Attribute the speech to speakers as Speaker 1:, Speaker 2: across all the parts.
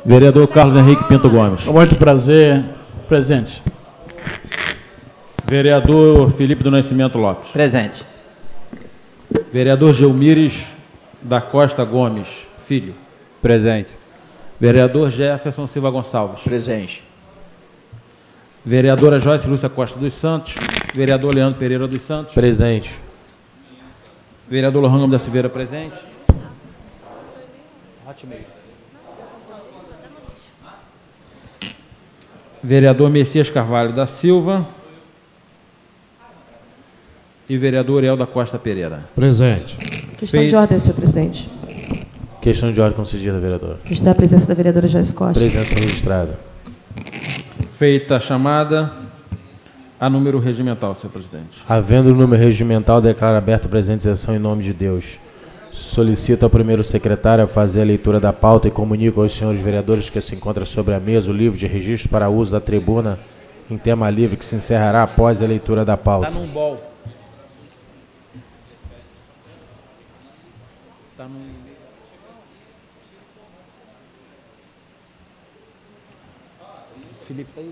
Speaker 1: Vereador Carlos Henrique Pinto Gomes.
Speaker 2: Com muito prazer. Presente.
Speaker 1: Vereador Felipe do Nascimento Lopes.
Speaker 3: Presente.
Speaker 1: Vereador Gelmires da Costa Gomes Filho.
Speaker 4: Presente.
Speaker 1: Vereador Jefferson Silva Gonçalves.
Speaker 3: Presente.
Speaker 1: Vereadora Joyce Lúcia Costa dos Santos. Vereador Leandro Pereira dos Santos.
Speaker 4: Presente.
Speaker 1: Vereador Lohan da Silveira, presente. Vereador Messias Carvalho da Silva. E vereador El da Costa Pereira.
Speaker 2: Presente.
Speaker 5: Questão de ordem, senhor presidente.
Speaker 4: Questão de ordem concedida, vereador.
Speaker 5: Está a presença da vereadora Joyce Costa.
Speaker 4: Presença registrada.
Speaker 1: Feita a chamada, a número regimental, senhor presidente.
Speaker 4: Havendo o número regimental, declara aberta a presente sessão em nome de Deus. Solicito ao primeiro secretário a fazer a leitura da pauta e comunico aos senhores vereadores que se encontra sobre a mesa o livro de registro para uso da tribuna em tema livre que se encerrará após a leitura da pauta.
Speaker 1: Está num bol. Está num... Felipe aí.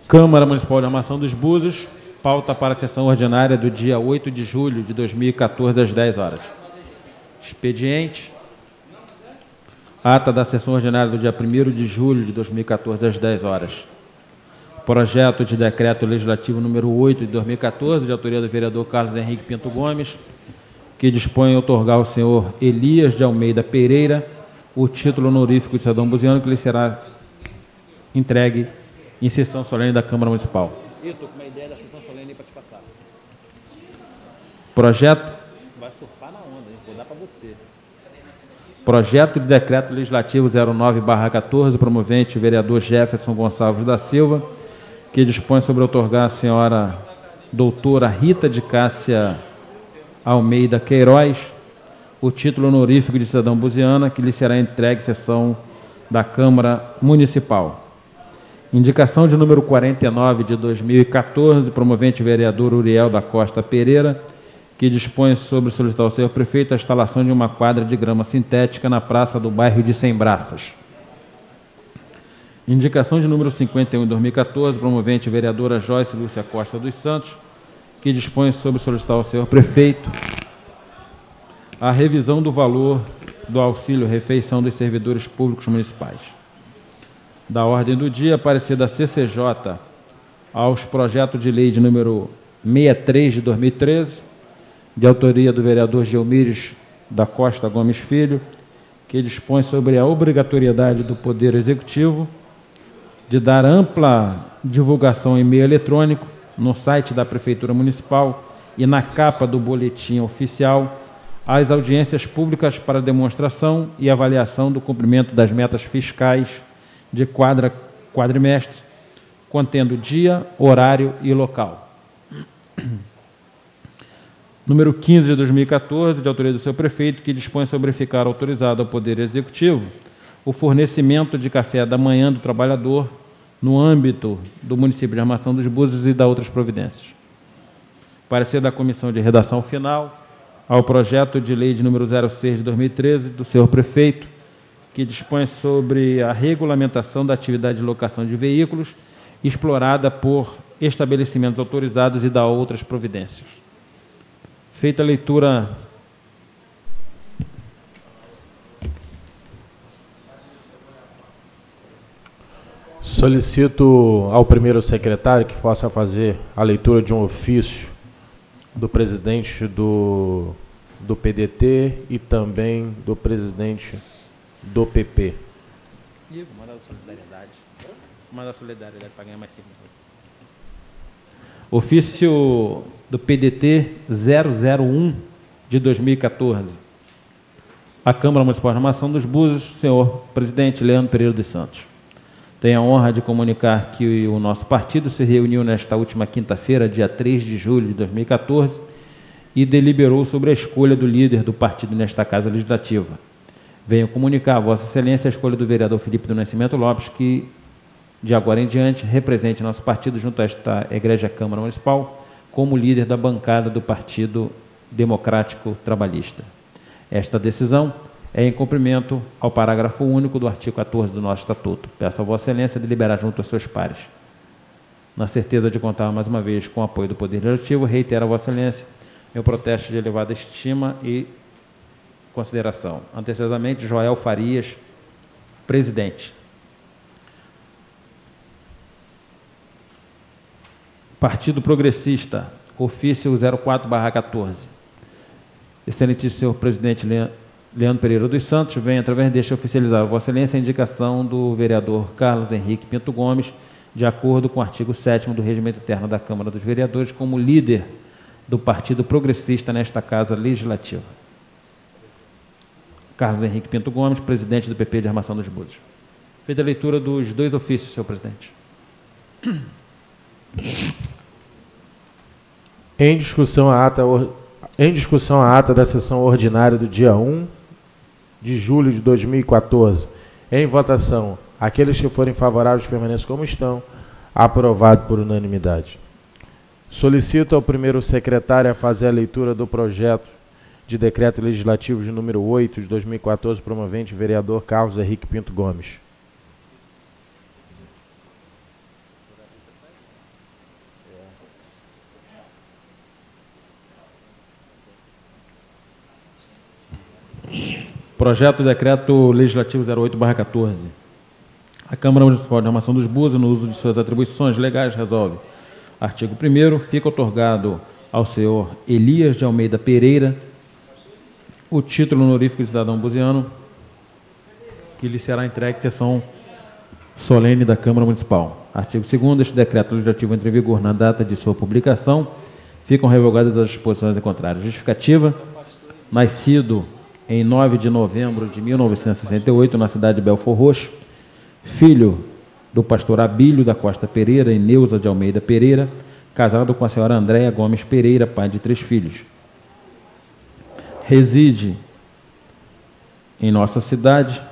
Speaker 1: Câmara Municipal de Armação dos Búzios, pauta para a sessão ordinária do dia 8 de julho de 2014, às 10 horas. Expediente. Ata da sessão ordinária do dia 1º de julho de 2014, às 10 horas. Projeto de decreto legislativo número 8 de 2014, de autoria do vereador Carlos Henrique Pinto Gomes, que dispõe a outorgar ao senhor Elias de Almeida Pereira o título honorífico de cidadão buziano, que lhe será entregue em sessão solene da Câmara Municipal.
Speaker 3: Eu estou com uma ideia da sessão solene para te passar.
Speaker 1: Projeto.
Speaker 3: Vai surfar na onda, hein? Vou dar para você.
Speaker 1: Projeto de decreto legislativo 09/14, promovente o vereador Jefferson Gonçalves da Silva, que dispõe sobre outorgar à senhora doutora Rita de Cássia Almeida Queiroz o título honorífico de cidadão buziana, que lhe será entregue em sessão da Câmara Municipal. Indicação de número 49 de 2014, promovente o vereador Uriel da Costa Pereira, que dispõe sobre solicitar ao senhor prefeito a instalação de uma quadra de grama sintética na praça do bairro de Sem Braças. Indicação de número 51 de 2014, promovente a vereadora Joyce Lúcia Costa dos Santos, que dispõe sobre solicitar ao senhor prefeito a revisão do valor do auxílio refeição dos servidores públicos municipais. Da ordem do dia, parecer da CCJ aos projetos de lei de número 63 de 2013, de autoria do vereador Gelmires da Costa Gomes Filho, que dispõe sobre a obrigatoriedade do Poder Executivo de dar ampla divulgação em meio eletrônico, no site da Prefeitura Municipal e na capa do boletim oficial, às audiências públicas para demonstração e avaliação do cumprimento das metas fiscais de quadrimestre, contendo dia, horário e local. Número 15 de 2014, de autoria do seu prefeito, que dispõe sobre ficar autorizado ao Poder Executivo o fornecimento de café da manhã do trabalhador no âmbito do município de Armação dos Búzios e da outras providências. Parecer da Comissão de Redação Final ao projeto de lei de número 06 de 2013, do senhor prefeito, que dispõe sobre a regulamentação da atividade de locação de veículos explorada por estabelecimentos autorizados e da outras providências. Feita a leitura...
Speaker 4: Solicito ao primeiro secretário que possa fazer a leitura de um ofício do presidente do PDT e também do presidente do PP.
Speaker 1: Vou mandar solidariedade. Vou mandar solidariedade para ganhar mais 5 minutos. Ofício do PDT 001 de 2014. A Câmara Municipal de Armação dos Búzios, senhor presidente Leandro Pereira dos Santos. Tenho a honra de comunicar que o nosso partido se reuniu nesta última quinta-feira, dia 3 de julho de 2014, e deliberou sobre a escolha do líder do partido nesta Casa Legislativa, Venho comunicar a Vossa Excelência a escolha do vereador Felipe do Nascimento Lopes, que, de agora em diante, represente nosso partido junto a esta egrégia Câmara Municipal como líder da bancada do Partido Democrático Trabalhista. Esta decisão é em cumprimento ao parágrafo único do artigo 14 do nosso Estatuto. Peço a Vossa Excelência deliberar junto aos seus pares. Na certeza de contar mais uma vez com o apoio do Poder Legislativo, reitero a Vossa Excelência meu protesto de elevada estima e consideração. Antecedamente, Joel Farias, presidente. Partido Progressista, ofício 04/14. Excelentíssimo senhor presidente Leandro Pereira dos Santos, vem através deste oficializar a Vossa Excelência a indicação do vereador Carlos Henrique Pinto Gomes, de acordo com o artigo 7º do Regimento Interno da Câmara dos Vereadores, como líder do Partido Progressista nesta Casa Legislativa. Carlos Henrique Pinto Gomes, presidente do PP de Armação dos Búzios. Feita a leitura dos dois ofícios, senhor presidente.
Speaker 4: Em discussão a ata da sessão ordinária do dia 1 de julho de 2014. Em votação, aqueles que forem favoráveis permaneçam como estão. Aprovado por unanimidade. Solicito ao primeiro secretário a fazer a leitura do projeto de decreto legislativo de número 8 de 2014, promovente vereador Carlos Henrique Pinto Gomes.
Speaker 1: Projeto de decreto legislativo 08/14. A Câmara Municipal de Armação dos Búzios, no uso de suas atribuições legais, resolve. Artigo 1º, fica otorgado ao senhor Elias de Almeida Pereira o título honorífico de cidadão buziano, que lhe será entregue à sessão solene da Câmara Municipal. Artigo 2º, este decreto legislativo entra em vigor na data de sua publicação, ficam revogadas as disposições em contrário. Justificativa: nascido em 9 de novembro de 1968, na cidade de Belfor Roxo, filho do pastor Abílio da Costa Pereira e Neuza de Almeida Pereira, casado com a senhora Andréia Gomes Pereira, pai de 3 filhos. Reside em nossa cidade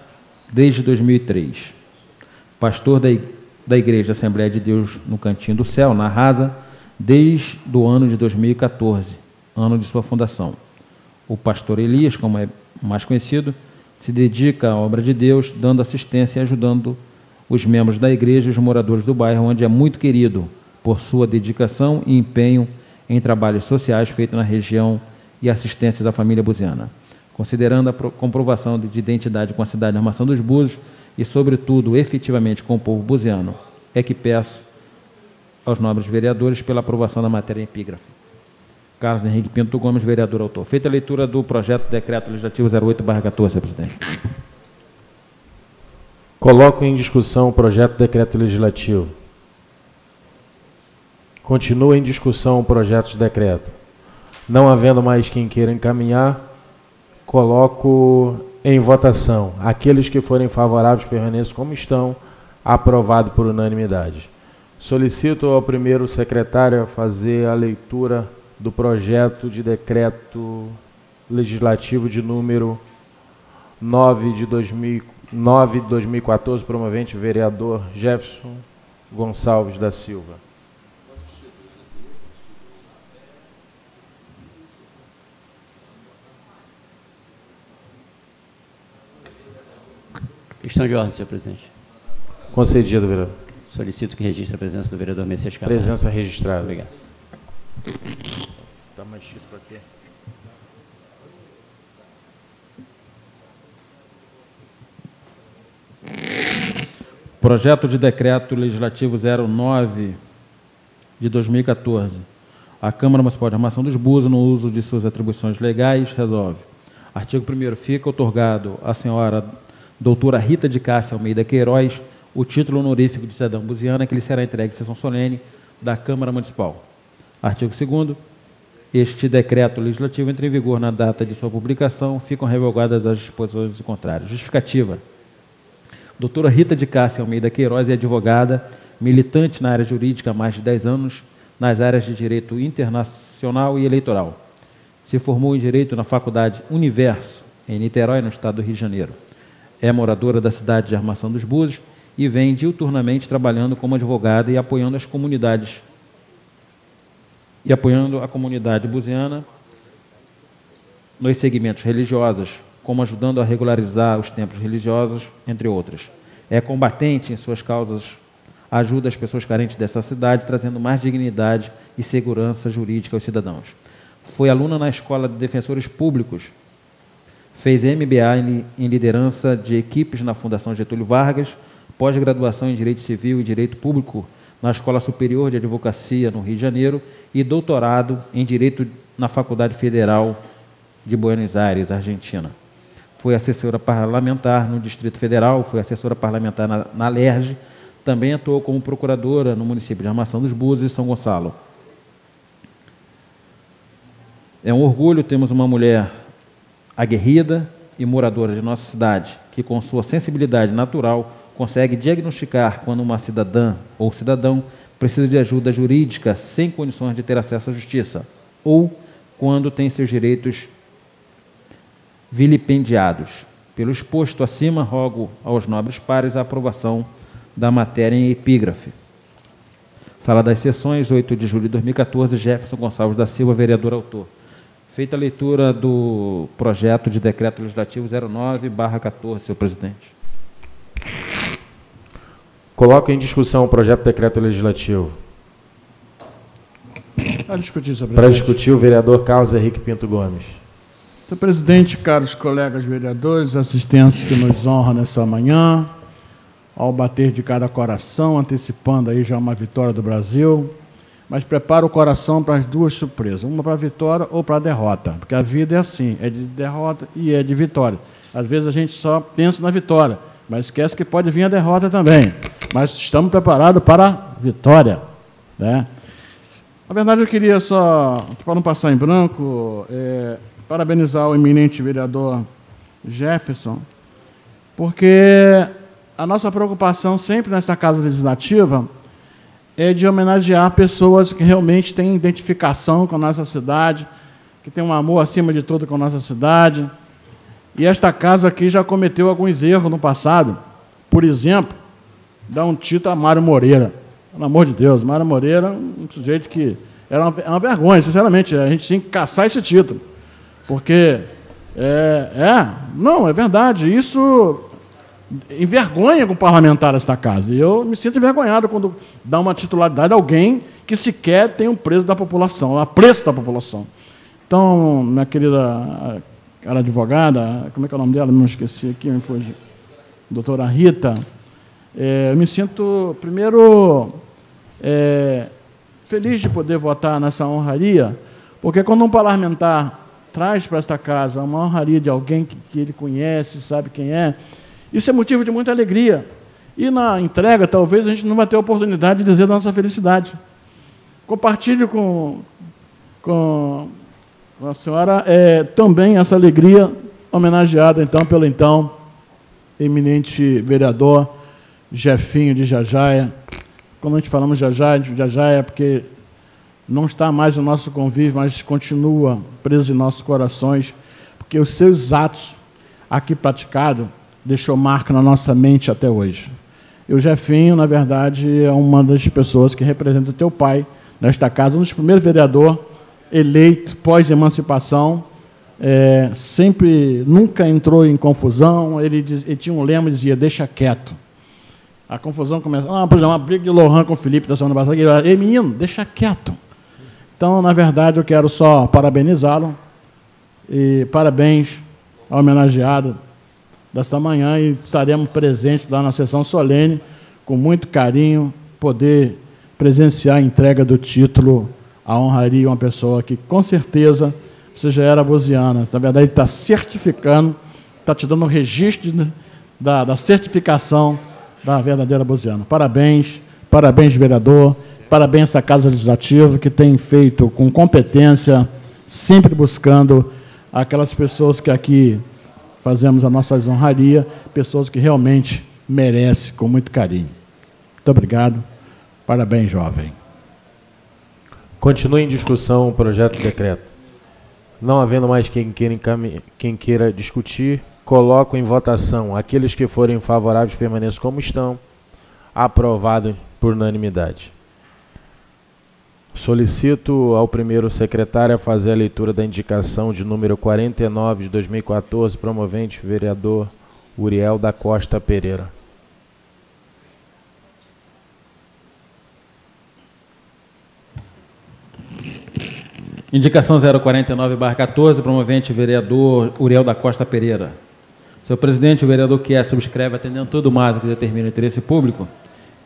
Speaker 1: desde 2003. Pastor da Igreja Assembleia de Deus no Cantinho do Céu, na Rasa, desde o ano de 2014, ano de sua fundação. O pastor Elias, como é mais conhecido, se dedica à obra de Deus, dando assistência e ajudando os membros da igreja e os moradores do bairro, onde é muito querido por sua dedicação e empenho em trabalhos sociais feitos na região e assistência da família buziana. Considerando a comprovação de identidade com a cidade de Armação dos Búzios e, sobretudo, efetivamente com o povo buziano, é que peço aos nobres vereadores pela aprovação da matéria em epígrafe. Carlos Henrique Pinto Gomes, vereador autor. Feita a leitura do projeto de decreto legislativo 08/14, senhor presidente.
Speaker 4: Coloco em discussão o projeto de decreto legislativo. Continua em discussão o projeto de decreto. Não havendo mais quem queira encaminhar, coloco em votação. Aqueles que forem favoráveis permaneçam como estão. Aprovado por unanimidade. Solicito ao primeiro secretário a fazer a leitura do projeto de decreto legislativo de número 9 de 2014, promovente vereador Jefferson Gonçalves da Silva.
Speaker 3: Questão de ordem, senhor presidente.
Speaker 4: Concedido, vereador.
Speaker 3: Solicito que registre a presença do vereador Messias Carvalho.
Speaker 4: Presença registrada.
Speaker 3: Obrigado.
Speaker 4: Tá mais chique para quê?
Speaker 1: Projeto de decreto legislativo 09 de 2014. A Câmara Municipal de Armação dos Búzios, no uso de suas atribuições legais, resolve. Artigo 1º, fica otorgado à senhora doutora Rita de Cássia Almeida Queiroz o título honorífico de cidadão buziana, que lhe será entregue em sessão solene da Câmara Municipal. Artigo 2º, este decreto legislativo entra em vigor na data de sua publicação, ficam revogadas as disposições contrárias. Justificativa: doutora Rita de Cássia Almeida Queiroz é advogada, militante na área jurídica há mais de 10 anos, nas áreas de Direito Internacional e Eleitoral. Se formou em Direito na Faculdade Universo, em Niterói, no estado do Rio de Janeiro. É moradora da cidade de Armação dos Búzios e vem diuturnamente trabalhando como advogada e apoiando as comunidades e apoiando a comunidade buziana nos segmentos religiosos, como ajudando a regularizar os templos religiosos, entre outros. É combatente em suas causas, ajuda as pessoas carentes dessa cidade, trazendo mais dignidade e segurança jurídica aos cidadãos. Foi aluna na Escola de Defensores Públicos, fez MBA em liderança de equipes na Fundação Getúlio Vargas, pós-graduação em Direito Civil e Direito Público na Escola Superior de Advocacia, no Rio de Janeiro, e doutorado em Direito na Faculdade Federal de Buenos Aires, Argentina. Foi assessora parlamentar no Distrito Federal, foi assessora parlamentar na LERJ, também atuou como procuradora no município de Armação dos Búzios e São Gonçalo. É um orgulho termos uma mulher aguerrida e moradora de nossa cidade, que com sua sensibilidade natural consegue diagnosticar quando uma cidadã ou cidadão precisa de ajuda jurídica sem condições de ter acesso à justiça, ou quando tem seus direitos vilipendiados. Pelo exposto acima, rogo aos nobres pares a aprovação da matéria em epígrafe. Sala das Sessões, 8 de julho de 2014, Jefferson Gonçalves da Silva, vereador autor. Feita a leitura do projeto de decreto legislativo 09/14, senhor presidente.
Speaker 4: Coloco em discussão o projeto de decreto legislativo.
Speaker 2: Para discutir, senhor presidente.
Speaker 4: Para discutir, o vereador Carlos Henrique Pinto Gomes.
Speaker 2: Senhor presidente, caros colegas vereadores, assistência que nos honra nessa manhã, ao bater de cada coração, antecipando aí já uma vitória do Brasil, mas prepara o coração para as duas surpresas, uma para a vitória ou para a derrota, porque a vida é assim, é de derrota e é de vitória. Às vezes a gente só pensa na vitória, mas esquece que pode vir a derrota também. Mas estamos preparados para a vitória, né? Na verdade, eu queria só, para não passar em branco, parabenizar o eminente vereador Jefferson, porque a nossa preocupação sempre nessa Casa Legislativa é de homenagear pessoas que realmente têm identificação com a nossa cidade, que têm um amor acima de tudo com a nossa cidade. E esta casa aqui já cometeu alguns erros no passado. Por exemplo, dar um título a Mário Moreira. Pelo amor de Deus, Mário Moreira, um sujeito que era uma vergonha, sinceramente, a gente tinha que caçar esse título. Porque, não, é verdade, isso envergonha com o parlamentar desta casa. E eu me sinto envergonhado quando dá uma titularidade a alguém que sequer tem um preço da população, apreço da população. Então, minha querida cara advogada, como é que é o nome dela? Não esqueci aqui, me fugiu. Doutora Rita, eu me sinto, primeiro, feliz de poder votar nessa honraria, porque quando um parlamentar traz para esta casa uma honraria de alguém que ele conhece, sabe quem é, isso é motivo de muita alegria. E na entrega, talvez, a gente não vai ter a oportunidade de dizer da nossa felicidade. Compartilho com a senhora também essa alegria, homenageada, então, pelo então eminente vereador Jefinho de Jajaia. Quando a gente falamos de Jajaia é porque não está mais no nosso convívio, mas continua preso em nossos corações, porque os seus atos aqui praticados deixou marca na nossa mente até hoje. E o Jefinho, na verdade, é uma das pessoas que representa o teu pai nesta casa, um dos primeiros vereadores eleito pós-emancipação, nunca entrou em confusão, ele tinha um lema, dizia, deixa quieto. A confusão começa, por exemplo, uma briga de Lohan com o Felipe da semana passada, ele fala, ei menino, deixa quieto. Então, na verdade, eu quero só parabenizá-lo, e parabéns ao homenageado desta manhã, e estaremos presentes lá na sessão solene, com muito carinho, poder presenciar a entrega do título, a honraria uma pessoa que, com certeza, você já era buziana. Na verdade, ele está certificando, está te dando um registro da certificação da verdadeira buziana. Parabéns, parabéns, vereador, parabéns a essa Casa Legislativa, que tem feito com competência, sempre buscando aquelas pessoas que aqui fazemos a nossa honraria, pessoas que realmente merecem, com muito carinho. Muito obrigado. Parabéns, jovem.
Speaker 4: Continue em discussão o projeto de decreto. Não havendo mais quem queira discutir, Coloco em votação. Aqueles que forem favoráveis permaneçam como estão. Aprovado por unanimidade. Solicito ao primeiro secretário a fazer a leitura da indicação de número 49 de 2014, promovente vereador Uriel da Costa Pereira.
Speaker 1: Indicação 049/14, promovente vereador Uriel da Costa Pereira. Senhor presidente, o vereador que subscreve, atendendo todo o mais que determina o interesse público,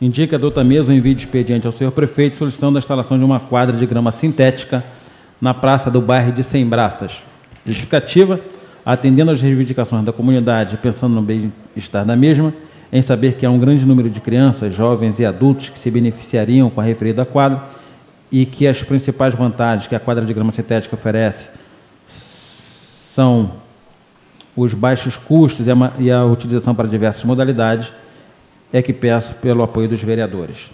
Speaker 1: indica da outra mesa o envio de expediente ao senhor prefeito solicitando a instalação de uma quadra de grama sintética na praça do bairro de Sem Braças. Justificativa, atendendo às reivindicações da comunidade, pensando no bem-estar da mesma, em saber que há um grande número de crianças, jovens e adultos que se beneficiariam com a referida quadra e que as principais vantagens que a quadra de grama sintética oferece são os baixos custos e a utilização para diversas modalidades, é que peço pelo apoio dos vereadores.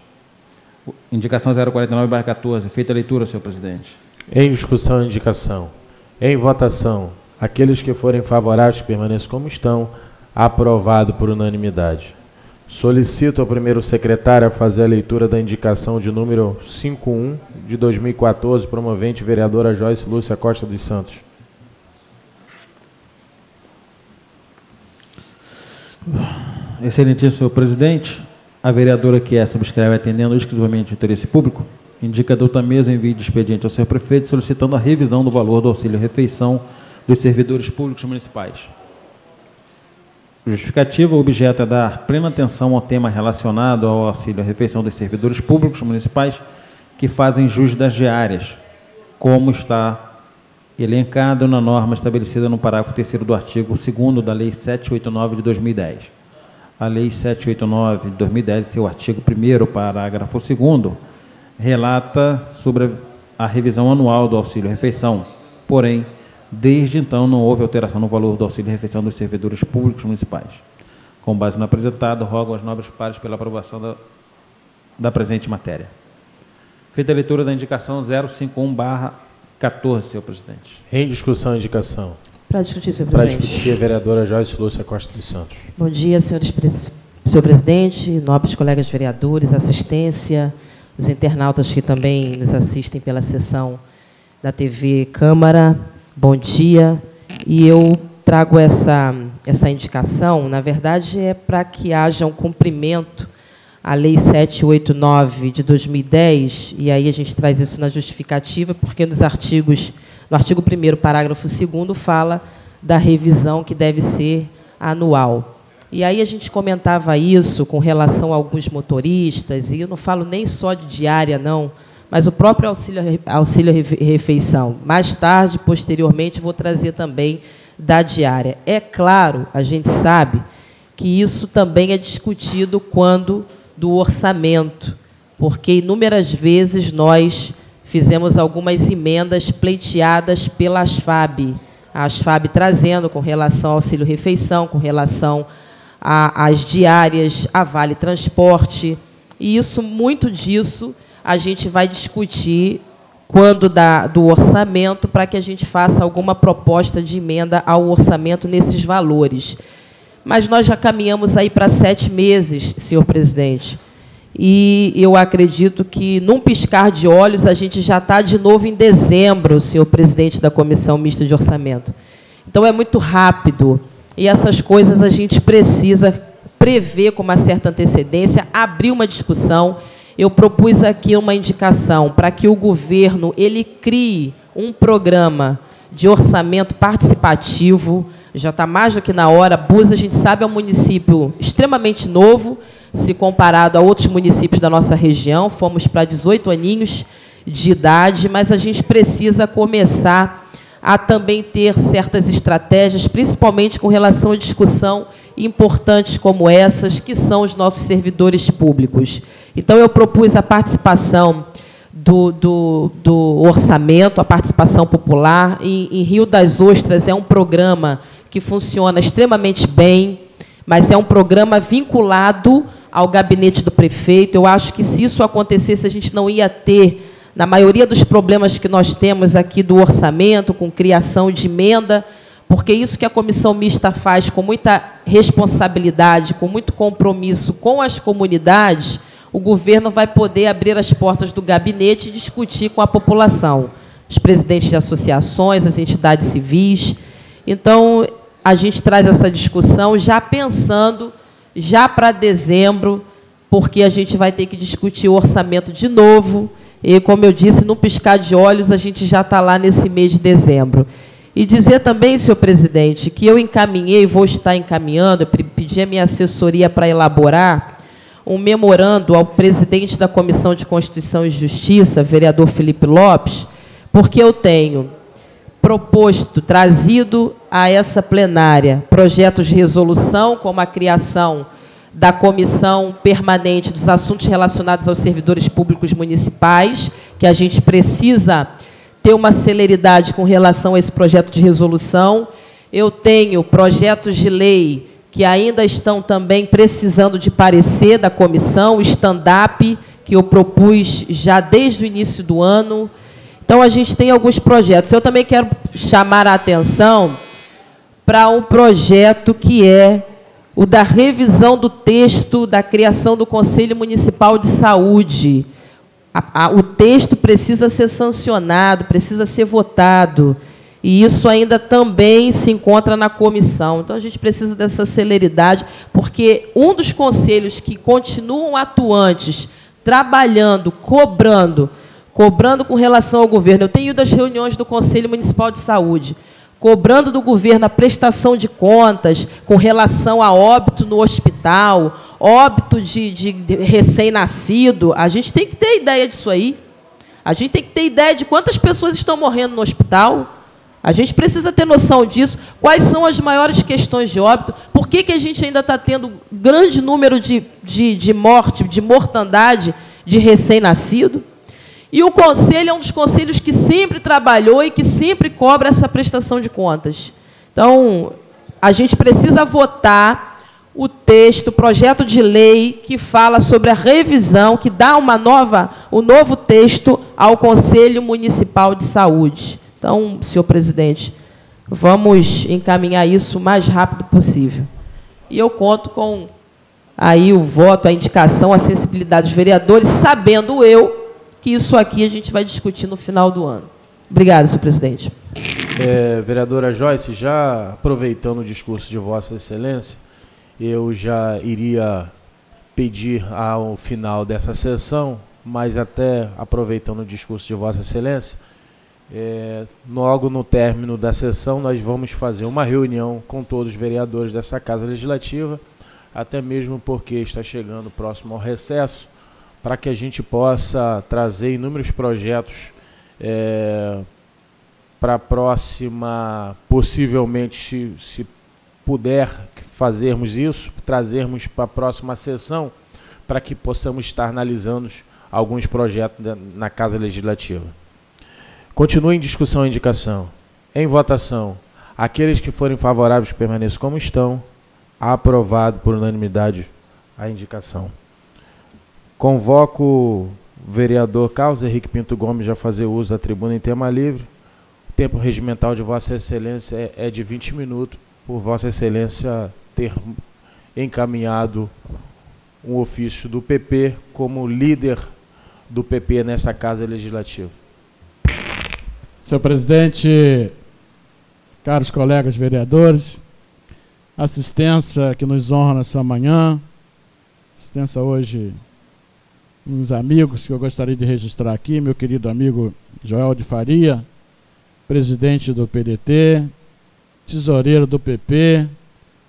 Speaker 1: Indicação 049/14. Feita a leitura, senhor presidente.
Speaker 4: Em discussão a indicação. Em votação. Aqueles que forem favoráveis permaneçam como estão. Aprovado por unanimidade. Solicito ao primeiro secretário a fazer a leitura da indicação de número 51 de 2014, promovente vereadora Joyce Lúcia Costa dos Santos.
Speaker 1: Excelentíssimo senhor presidente, a vereadora que subscreve, atendendo exclusivamente o interesse público, indica da outra mesa o envio de expediente ao senhor prefeito solicitando a revisão do valor do auxílio-refeição dos servidores públicos municipais. Justificativa, o objeto é dar plena atenção ao tema relacionado ao auxílio-refeição dos servidores públicos municipais que fazem jus das diárias, como está elencado na norma estabelecida no parágrafo 3º do artigo 2º da Lei 789 de 2010. A Lei 789 de 2010, seu artigo 1º, parágrafo 2º, relata sobre a revisão anual do auxílio-refeição. Porém, desde então, não houve alteração no valor do auxílio-refeição dos servidores públicos municipais. Com base no apresentado, rogo aos nobres pares pela aprovação da presente matéria. Feita a leitura da indicação 051/14, senhor presidente.
Speaker 4: Em discussão a indicação.
Speaker 5: Para discutir, senhor presidente.
Speaker 4: Para discutir, a vereadora Joyce Lúcia Costa dos Santos.
Speaker 5: Bom dia, senhor presidente, nobres colegas vereadores, assistência, os internautas que também nos assistem pela sessão da TV Câmara. Bom dia. E eu trago essa indicação, na verdade, é para que haja um cumprimento à Lei 789 de 2010, e aí a gente traz isso na justificativa, porque no artigo 1º, parágrafo 2º, fala da revisão que deve ser anual. E aí a gente comentava isso com relação a alguns motoristas, e eu não falo nem só de diária, não, mas o próprio auxílio-refeição. Mais tarde, posteriormente, vou trazer também da diária. É claro, a gente sabe que isso também é discutido quando do orçamento, porque inúmeras vezes nós fizemos algumas emendas pleiteadas pela ASFAB, a ASFAB trazendo com relação ao auxílio-refeição, com relação às diárias, a Vale Transporte, e isso, muito disso, a gente vai discutir quando do orçamento, para que a gente faça alguma proposta de emenda ao orçamento nesses valores. Mas nós já caminhamos aí para 7 meses, senhor presidente, e eu acredito que, num piscar de olhos, a gente já está de novo em dezembro, senhor presidente da Comissão Mista de Orçamento. Então, é muito rápido, e essas coisas a gente precisa prever com uma certa antecedência, abrir uma discussão. Eu propus aqui uma indicação para que o governo ele crie um programa de orçamento participativo. Já está mais do que na hora. Búzios, a gente sabe, é um município extremamente novo, se comparado a outros municípios da nossa região. Fomos para 18 aninhos de idade, mas a gente precisa começar a também ter certas estratégias, principalmente com relação à discussão importantes como essas, que são os nossos servidores públicos. Então, eu propus a participação do orçamento, a participação popular. Em Rio das Ostras é um programa que funciona extremamente bem, mas é um programa vinculado ao gabinete do prefeito. Eu acho que, se isso acontecesse, a gente não ia ter, na maioria dos problemas que nós temos aqui do orçamento, com criação de emenda, porque isso que a comissão mista faz com muita responsabilidade, com muito compromisso com as comunidades, o governo vai poder abrir as portas do gabinete e discutir com a população, os presidentes de associações, as entidades civis. Então, a gente traz essa discussão já pensando, já para dezembro, porque a gente vai ter que discutir o orçamento de novo, e, como eu disse, num piscar de olhos, a gente já está lá nesse mês de dezembro. E dizer também, senhor presidente, que eu encaminhei, vou estar encaminhando, eu pedi a minha assessoria para elaborar um memorando ao presidente da Comissão de Constituição e Justiça, vereador Felipe Lopes, porque eu tenho proposto, trazido a essa plenária projetos de resolução, como a criação da Comissão Permanente dos Assuntos Relacionados aos Servidores Públicos Municipais, que a gente precisa ter uma celeridade com relação a esse projeto de resolução. Eu tenho projetos de lei que ainda estão também precisando de parecer da comissão, o stand-up, que eu propus já desde o início do ano. Então, a gente tem alguns projetos. Eu também quero chamar a atenção para um projeto que é o da revisão do texto da criação do Conselho Municipal de Saúde. O texto precisa ser sancionado, precisa ser votado, e isso ainda também se encontra na comissão. Então, a gente precisa dessa celeridade, porque um dos conselhos que continuam atuantes, trabalhando, cobrando com relação ao governo, eu tenho ido às reuniões do Conselho Municipal de Saúde, cobrando do governo a prestação de contas com relação a óbito no hospital, óbito de recém-nascido. A gente tem que ter ideia disso aí. A gente tem que ter ideia de quantas pessoas estão morrendo no hospital. A gente precisa ter noção disso. Quais são as maiores questões de óbito? Por que a gente ainda está tendo grande número de morte, de mortandade de recém-nascido? E o Conselho é um dos conselhos que sempre trabalhou e que sempre cobra essa prestação de contas. Então, a gente precisa votar o texto, o projeto de lei que fala sobre a revisão, que dá um novo texto ao Conselho Municipal de Saúde. Então, senhor presidente, vamos encaminhar isso o mais rápido possível. E eu conto com aí o voto, a indicação, a sensibilidade dos vereadores, sabendo eu que isso aqui a gente vai discutir no final do ano. Obrigada, senhor presidente.
Speaker 4: Vereadora Joyce, já aproveitando o discurso de Vossa Excelência, eu já iria pedir ao final dessa sessão, mas até aproveitando o discurso de Vossa Excelência, logo no término da sessão nós vamos fazer uma reunião com todos os vereadores dessa Casa Legislativa, até mesmo porque está chegando próximo ao recesso, para que a gente possa trazer inúmeros projetos para a próxima, possivelmente, se puder fazermos isso, trazermos para a próxima sessão, para que possamos estar analisando alguns projetos na Casa Legislativa. Continue em discussão a indicação. Em votação, aqueles que forem favoráveis permaneçam como estão. Aprovado por unanimidade a indicação. Convoco o vereador Carlos Henrique Pinto Gomes a fazer uso da tribuna em tema livre. O tempo regimental de Vossa Excelência é de 20 minutos, por Vossa Excelência ter encaminhado um ofício do PP como líder do PP nesta Casa Legislativa.
Speaker 2: Senhor presidente, caros colegas vereadores, assistência que nos honra nessa manhã, assistência hoje uns amigos que eu gostaria de registrar aqui, meu querido amigo Joel de Faria, presidente do PDT, tesoureiro do PP.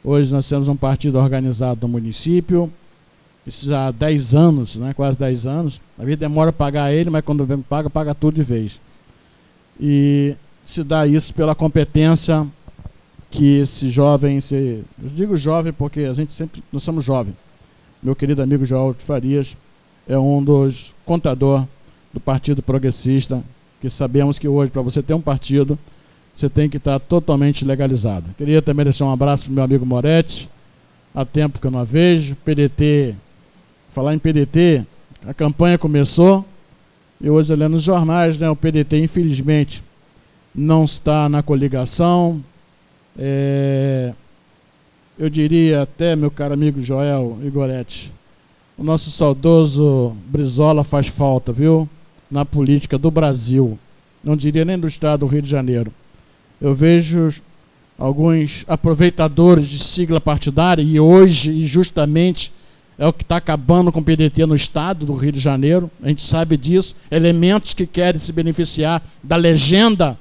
Speaker 2: Hoje nós temos um partido organizado no município, isso já há 10 anos, né, quase 10 anos. A vida demora a pagar ele, mas quando vem paga, paga tudo de vez. E se dá isso pela competência que esse jovem, eu digo jovem porque nós somos jovens. Meu querido amigo Joel de Farias é um dos contadores do Partido Progressista, que sabemos que hoje, para você ter um partido, você tem que estar totalmente legalizado. Queria também deixar um abraço para o meu amigo Moretti, há tempo que eu não a vejo. PDT, falar em PDT, a campanha começou, e hoje, olhando nos jornais, né, o PDT, infelizmente, não está na coligação. Eu diria até, meu caro amigo Joel e Goretti, o nosso saudoso Brizola faz falta, viu? Na política do Brasil. Não diria nem do estado do Rio de Janeiro. Eu vejo alguns aproveitadores de sigla partidária, e hoje, justamente, é o que está acabando com o PDT no estado do Rio de Janeiro. A gente sabe disso. Elementos que querem se beneficiar da legenda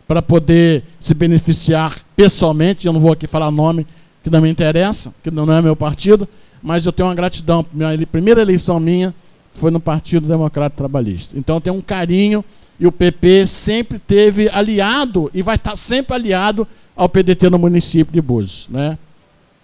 Speaker 2: para poder se beneficiar pessoalmente. Eu não vou aqui falar nome que não me interessa, que não é meu partido, mas eu tenho uma gratidão. A primeira eleição minha foi no Partido Democrata Trabalhista. Então eu tenho um carinho, e o PP sempre teve aliado, e vai estar sempre aliado ao PDT no município de Búzios, né?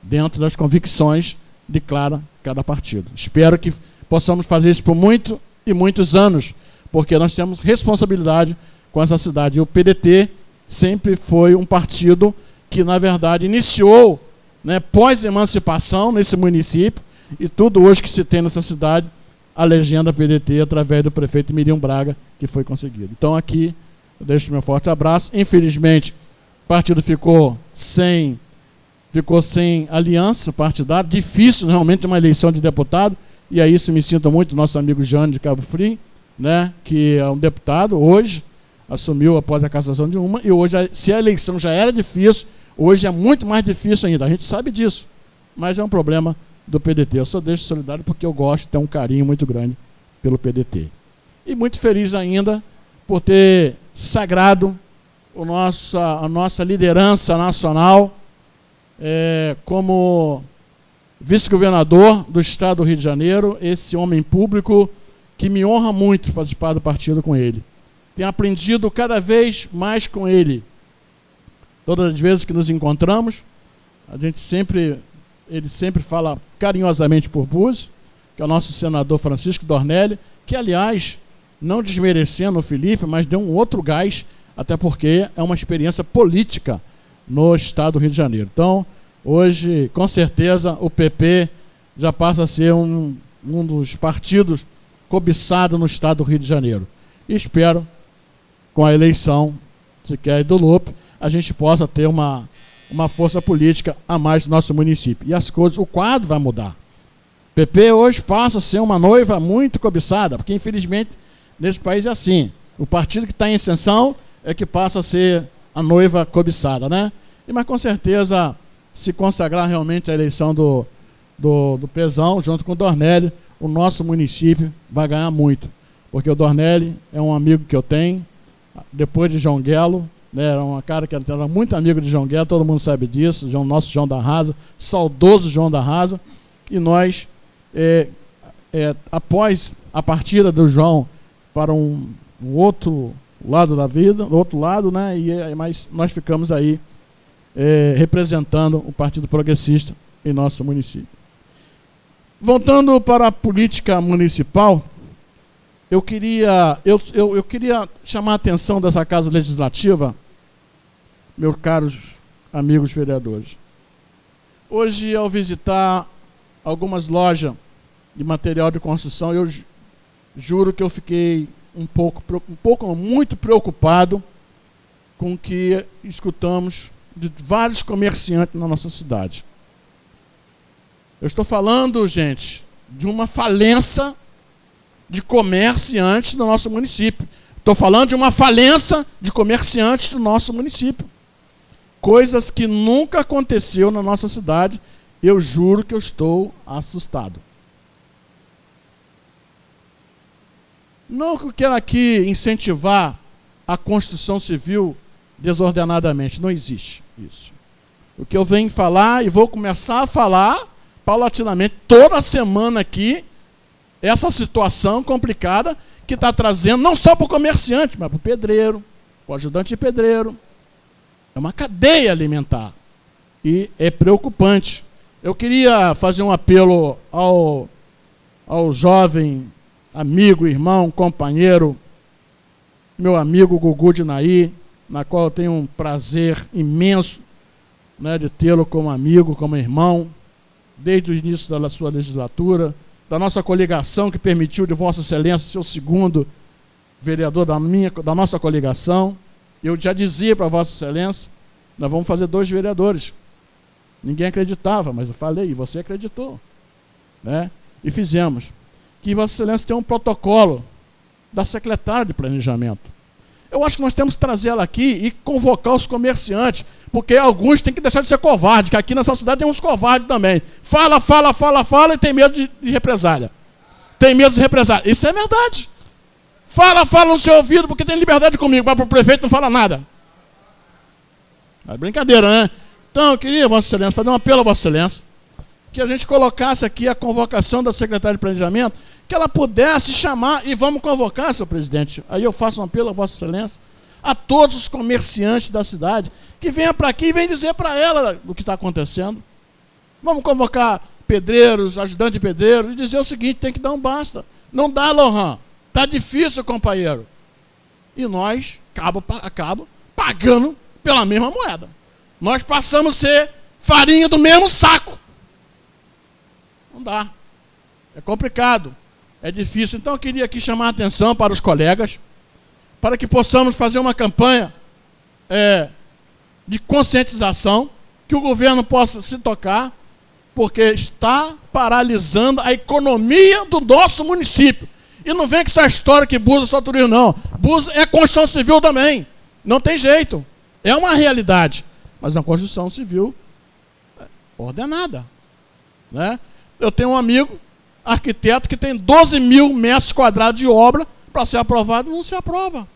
Speaker 2: Dentro das convicções de cada partido. Espero que possamos fazer isso por muitos anos, porque nós temos responsabilidade com essa cidade. E o PDT sempre foi um partido que, na verdade, iniciou, né, pós-emancipação nesse município, e tudo hoje que se tem nessa cidade, a legenda PDT através do prefeito Miriam Braga, que foi conseguido. Então aqui eu deixo meu forte abraço. Infelizmente, o partido ficou sem aliança partidária. Difícil realmente uma eleição de deputado, e a isso me sinto muito, nosso amigo Jânio de Cabo Frio, né, que é um deputado, hoje assumiu após a cassação de uma, e hoje, se a eleição já era difícil, hoje é muito mais difícil ainda. A gente sabe disso, mas é um problema do PDT. Eu só deixo solidário porque eu gosto, tenho um carinho muito grande pelo PDT. E muito feliz ainda por ter sagrado a nossa liderança nacional como vice-governador do estado do Rio de Janeiro, esse homem público que me honra muito participar do partido com ele. Tenho aprendido cada vez mais com ele. Todas as vezes que nos encontramos, ele sempre fala carinhosamente por Búzios, que é o nosso senador Francisco Dornelli, que, aliás, não desmerecendo o Felipe, mas deu um outro gás, até porque é uma experiência política no estado do Rio de Janeiro. Então, hoje, com certeza, o PP já passa a ser um dos partidos cobiçados no estado do Rio de Janeiro. E espero, com a eleição, se quer, do Lupe, a gente possa ter uma força política a mais do nosso município. E as coisas, o quadro vai mudar. O PP hoje passa a ser uma noiva muito cobiçada, porque, infelizmente, nesse país é assim. O partido que está em ascensão é que passa a ser a noiva cobiçada, né? Mas, com certeza, se consagrar realmente a eleição do Pezão, junto com o Dornelli, o nosso município vai ganhar muito. Porque o Dornelli é um amigo que eu tenho, depois de João Guelo, né, era um cara que era muito amigo de João Guelo, todo mundo sabe disso, nosso João da Rasa, saudoso João da Rasa, e nós, após a partida do João para um outro lado da vida, do outro lado, né, mas nós ficamos aí representando o Partido Progressista em nosso município. Voltando para a política municipal, eu queria chamar a atenção dessa Casa Legislativa, meus caros amigos vereadores. Hoje, ao visitar algumas lojas de material de construção, eu juro que eu fiquei muito preocupado com o que escutamos de vários comerciantes na nossa cidade. Eu estou falando, gente, de uma falência de comerciantes do nosso município. Estou falando de uma falência de comerciantes do nosso município. Coisas que nunca aconteceu na nossa cidade. Eu juro que eu estou assustado. Não que eu quero aqui incentivar a construção civil desordenadamente. Não existe isso. O que eu venho falar, e vou começar a falar paulatinamente, toda semana aqui, essa situação complicada que está trazendo, não só para o comerciante, mas para o pedreiro, para o ajudante de pedreiro. É uma cadeia alimentar. E é preocupante. Eu queria fazer um apelo ao jovem amigo, irmão, companheiro, meu amigo Gugu de Naí, na qual eu tenho um prazer imenso, né, de tê-lo como amigo, como irmão, desde o início da sua legislatura, da nossa coligação que permitiu de Vossa Excelência ser o segundo vereador da nossa coligação. Eu já dizia para Vossa Excelência, nós vamos fazer 2 vereadores. Ninguém acreditava, mas eu falei, e você acreditou. Né? E fizemos. Que Vossa Excelência tem um protocolo da secretária de Planejamento. Eu acho que nós temos que trazer ela aqui e convocar os comerciantes, porque alguns têm que deixar de ser covardes, que aqui nessa cidade tem uns covardes também. Fala e tem medo de represália. Tem medo de represália. Isso é verdade. Fala no seu ouvido, porque tem liberdade comigo, mas para o prefeito não fala nada. É brincadeira, né? Então, eu queria, Vossa Excelência, fazer um apelo a Vossa Excelência, que a gente colocasse aqui a convocação da secretária de Planejamento, que ela pudesse chamar, e vamos convocar, senhor presidente, aí eu faço um apelo a Vossa Excelência, a todos os comerciantes da cidade, que venham para aqui e venham dizer para ela o que está acontecendo. Vamos convocar pedreiros, ajudantes de pedreiros, e dizer o seguinte, tem que dar um basta. Não dá, Lohan. Está difícil, companheiro. E nós acabo pagando pela mesma moeda. Nós passamos a ser farinha do mesmo saco. Não dá. É complicado. É difícil. Então eu queria aqui chamar a atenção para os colegas, para que possamos fazer uma campanha de conscientização, que o governo possa se tocar, porque está paralisando a economia do nosso município. E não vem com essa história que Búzios é só turismo, não. Búzios é construção civil também. Não tem jeito. É uma realidade. Mas é uma construção civil ordenada. Né? Eu tenho um amigo, arquiteto, que tem 12 mil metros quadrados de obra para ser aprovado e não se aprova.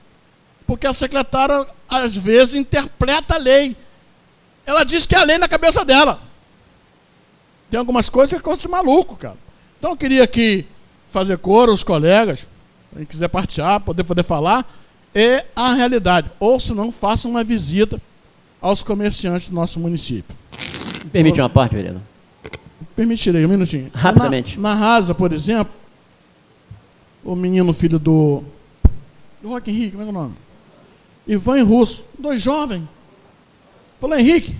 Speaker 2: Porque a secretária, às vezes, interpreta a lei. Ela diz que é a lei na cabeça dela. Tem algumas coisas que é coisa de maluco, cara. Então eu queria aqui fazer coro aos colegas, quem quiser partilhar, poder falar, é a realidade. Ou, se não, façam uma visita aos comerciantes do nosso município.
Speaker 3: Me permite uma parte, vereador?
Speaker 2: Permitirei, um minutinho.
Speaker 3: Rapidamente.
Speaker 2: Na Rasa, por exemplo, o menino filho do Roque Henrique, como é o nome? Ivan e Russo, 2 jovens. Falou, Henrique,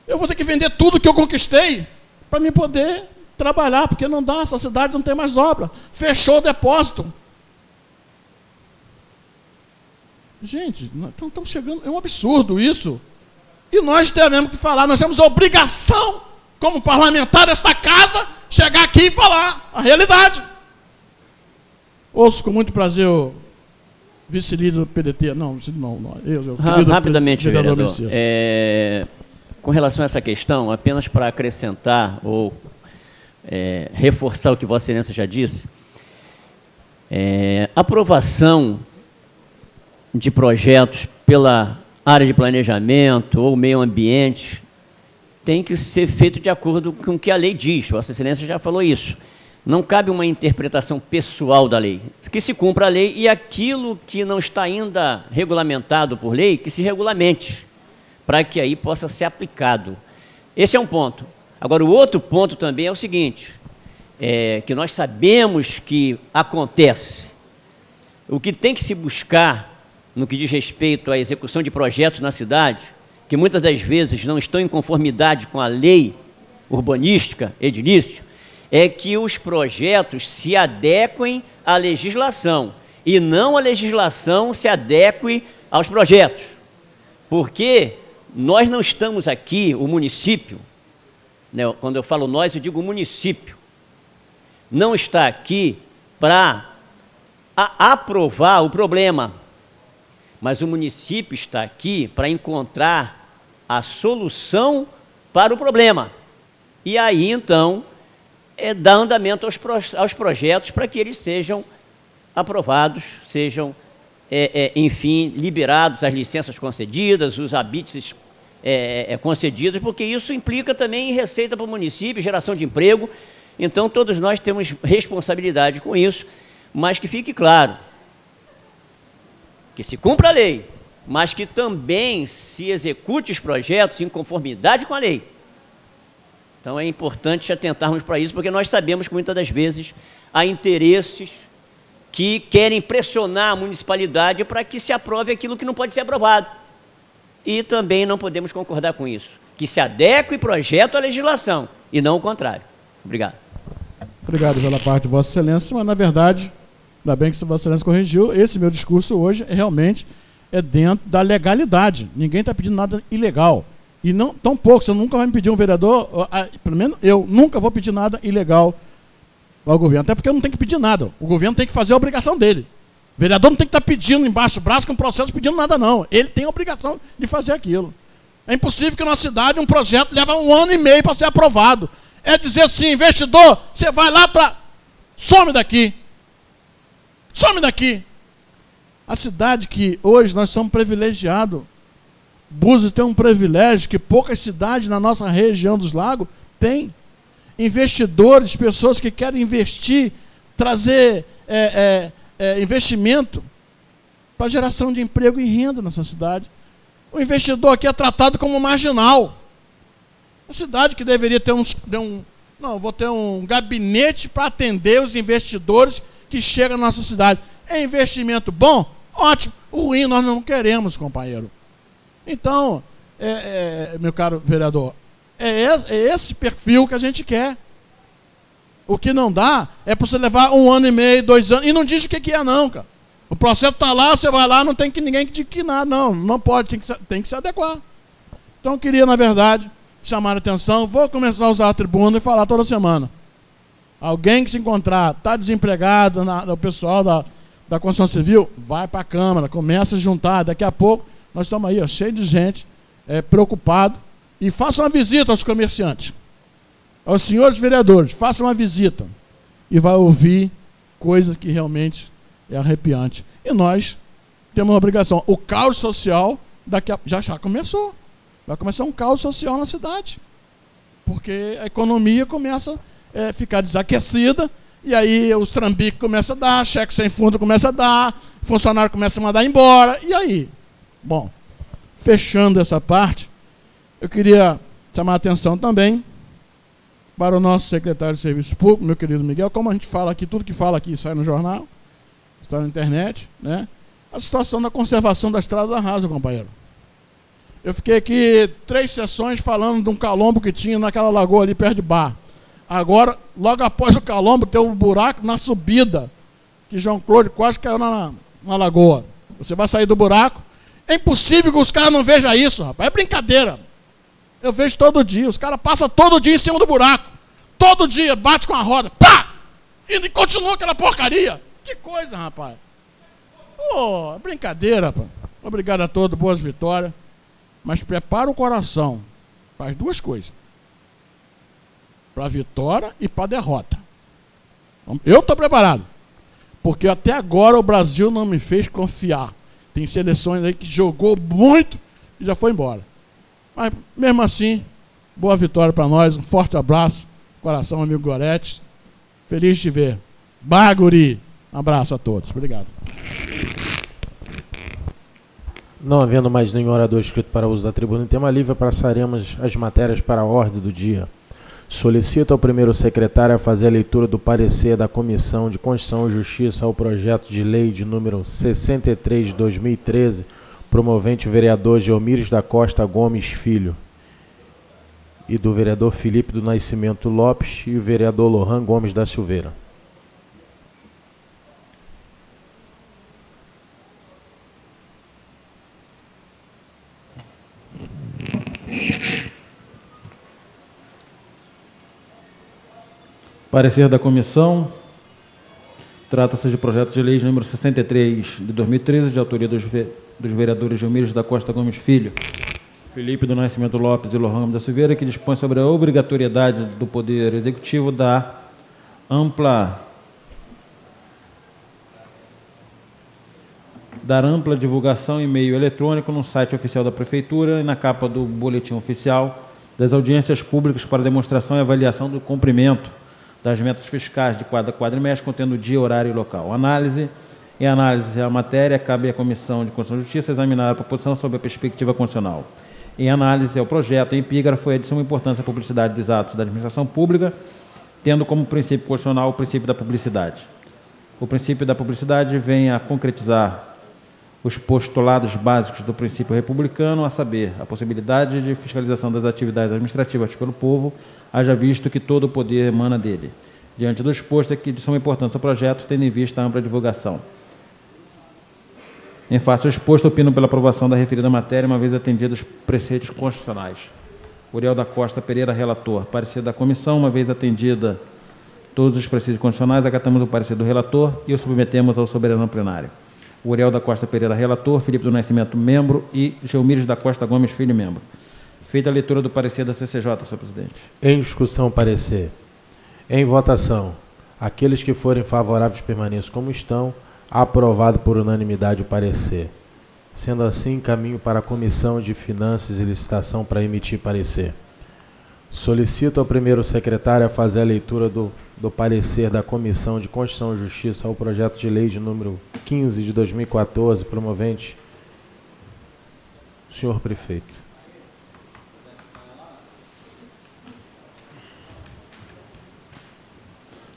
Speaker 2: eu vou ter que vender tudo que eu conquistei para me poder trabalhar, porque não dá, essa cidade não tem mais obra. Fechou o depósito. Gente, estamos chegando, é um absurdo isso. E nós devemos falar, nós temos a obrigação, como parlamentar desta casa, chegar aqui e falar a realidade. Ouço com muito prazer o vice-líder do PDT. Não,
Speaker 3: rapidamente, vereador. Com relação a essa questão, apenas para acrescentar ou reforçar o que Vossa Excelência já disse, aprovação de projetos pela área de planejamento ou meio ambiente tem que ser feito de acordo com o que a lei diz. Vossa Excelência já falou isso. Não cabe uma interpretação pessoal da lei. Que se cumpra a lei e aquilo que não está ainda regulamentado por lei, que se regulamente, para que aí possa ser aplicado. Esse é um ponto. Agora, o outro ponto também é o seguinte, que nós sabemos que acontece. O que tem que se buscar no que diz respeito à execução de projetos na cidade, que muitas das vezes não estão em conformidade com a lei urbanística, edilícia, é que os projetos se adequem à legislação e não a legislação se adeque aos projetos. Porque nós não estamos aqui, o município, né, quando eu falo nós, eu digo o município, não está aqui para aprovar o problema, mas o município está aqui para encontrar a solução para o problema. E aí, então, dar andamento aos projetos para que eles sejam aprovados, sejam, enfim, liberados as licenças concedidas, os habites concedidos, porque isso implica também em receita para o município, geração de emprego. Então, todos nós temos responsabilidade com isso, mas que fique claro que se cumpra a lei, mas que também se execute os projetos em conformidade com a lei. Então é importante atentarmos para isso, porque nós sabemos que muitas das vezes há interesses que querem pressionar a municipalidade para que se aprove aquilo que não pode ser aprovado. E também não podemos concordar com isso. Que se adeque o projeto à legislação, e não o contrário. Obrigado.
Speaker 2: Obrigado pela parte de Vossa Excelência, mas na verdade, ainda bem que Vossa Excelência corrigiu, esse meu discurso hoje realmente é dentro da legalidade. Ninguém está pedindo nada ilegal. E não tão pouco, você nunca vai me pedir um vereador, pelo menos eu nunca vou pedir nada ilegal ao governo. Até porque eu não tenho que pedir nada. O governo tem que fazer a obrigação dele. O vereador não tem que estar pedindo embaixo do braço com um processo pedindo nada, não. Ele tem a obrigação de fazer aquilo. É impossível que na cidade um projeto leve 1 ano e meio para ser aprovado. É dizer assim, investidor, você vai lá para... Some daqui. Some daqui. A cidade que hoje nós somos privilegiados. Búzios tem um privilégio que poucas cidades na nossa região dos lagos têm. Investidores, pessoas que querem investir, trazer investimento para geração de emprego e renda nessa cidade. O investidor aqui é tratado como marginal. A cidade que deveria ter vou ter um gabinete para atender os investidores que chegam na nossa cidade. É investimento bom? Ótimo. O ruim nós não queremos, companheiro. Então, meu caro vereador, é esse perfil que a gente quer. O que não dá é para você levar 1 ano e meio, 2 anos, e não diz o que é não, cara. O processo está lá, você vai lá, não tem que ninguém que diga nada, não pode, tem que se adequar. Então eu queria, na verdade, chamar a atenção, vou começar a usar a tribuna e falar toda semana. Alguém que se encontrar, está desempregado, o pessoal da construção civil, vai para a Câmara, começa a juntar, daqui a pouco nós estamos aí, cheio de gente, preocupado, e faça uma visita aos comerciantes, aos senhores vereadores, faça uma visita, e vai ouvir coisa que realmente é arrepiante. E nós temos uma obrigação. O caos social já começou. Vai começar um caos social na cidade. Porque a economia começa a ficar desaquecida, e aí os trambiques começam a dar, cheque sem fundo começa a dar, funcionário começa a mandar embora, e aí? Bom, fechando essa parte, eu queria chamar a atenção também para o nosso secretário de Serviço Público, meu querido Miguel, como a gente fala aqui, tudo que fala aqui sai no jornal, está na internet, né? A situação da conservação da estrada da Rasa, companheiro. Eu fiquei aqui 3 sessões falando de um calombo que tinha naquela lagoa ali perto de Bar. Agora, logo após o calombo, tem um buraco na subida, que João Cláudio quase caiu na lagoa. Você vai sair do buraco. É impossível que os caras não vejam isso, rapaz. É brincadeira. Eu vejo todo dia. Os caras passam todo dia em cima do buraco. Todo dia, bate com a roda. Pá! E continua aquela porcaria. Que coisa, rapaz. É brincadeira, rapaz. Obrigado a todos, boas vitórias. Mas prepara o coração. Faz 2 coisas. Para a vitória e para a derrota. Eu estou preparado. Porque até agora o Brasil não me fez confiar. Tem seleções aí que jogou muito e já foi embora. Mas, mesmo assim, boa vitória para nós. Um forte abraço. Coração, amigo Gorete. Feliz de te ver. Baguri. Um abraço a todos. Obrigado.
Speaker 4: Não havendo mais nenhum orador escrito para uso da tribuna em tema livre, passaremos as matérias para a ordem do dia. Solicito ao primeiro secretário a fazer a leitura do parecer da Comissão de Constituição e Justiça ao projeto de lei de número 63 de 2013, promovente o vereador Geomires da Costa Gomes Filho, e do vereador Felipe do Nascimento Lopes e o vereador Lohan Gomes da Silveira.
Speaker 1: Parecer da comissão. Trata-se de projeto de lei número 63 de 2013, de autoria dos vereadores Geomires da Costa Gomes Filho, Felipe do Nascimento Lopes e Lohan Gomes da Silveira, que dispõe sobre a obrigatoriedade do Poder Executivo da ampla divulgação em meio eletrônico no site oficial da Prefeitura e na capa do boletim oficial das audiências públicas para demonstração e avaliação do cumprimento das metas fiscais de cada quadrimestre, contendo dia, horário e local. Análise a matéria, cabe à Comissão de Constituição e Justiça examinar a proposição sob a perspectiva constitucional. Em análise ao projeto, em epígrafo, é de suma importância a publicidade dos atos da administração pública, tendo como princípio constitucional o princípio da publicidade. O princípio da publicidade vem a concretizar os postulados básicos do princípio republicano, a saber, a possibilidade de fiscalização das atividades administrativas pelo povo, haja visto que todo o poder emana dele. Diante do exposto, é que de suma importância o projeto, tendo em vista a ampla divulgação Em face ao exposto, opino pela aprovação da referida matéria, uma vez atendidos os preceitos constitucionais. Uriel da Costa Pereira, relator. Parecer da comissão, uma vez atendida todos os preceitos constitucionais, acatamos o parecer do relator e o submetemos ao soberano plenário. Uriel da Costa Pereira, relator. Felipe do Nascimento, membro. E Gelmires da Costa Gomes Filho, membro. Feita a leitura do parecer da CCJ, senhor presidente.
Speaker 4: Em discussão, parecer. Em votação. Aqueles que forem favoráveis permaneçam como estão. Aprovado por unanimidade o parecer. Sendo assim, encaminho para a Comissão de Finanças e Licitação para emitir parecer. Solicito ao primeiro secretário a fazer a leitura do parecer da Comissão de Constituição e Justiça ao projeto de lei de número 15 de 2014, promovente o senhor prefeito.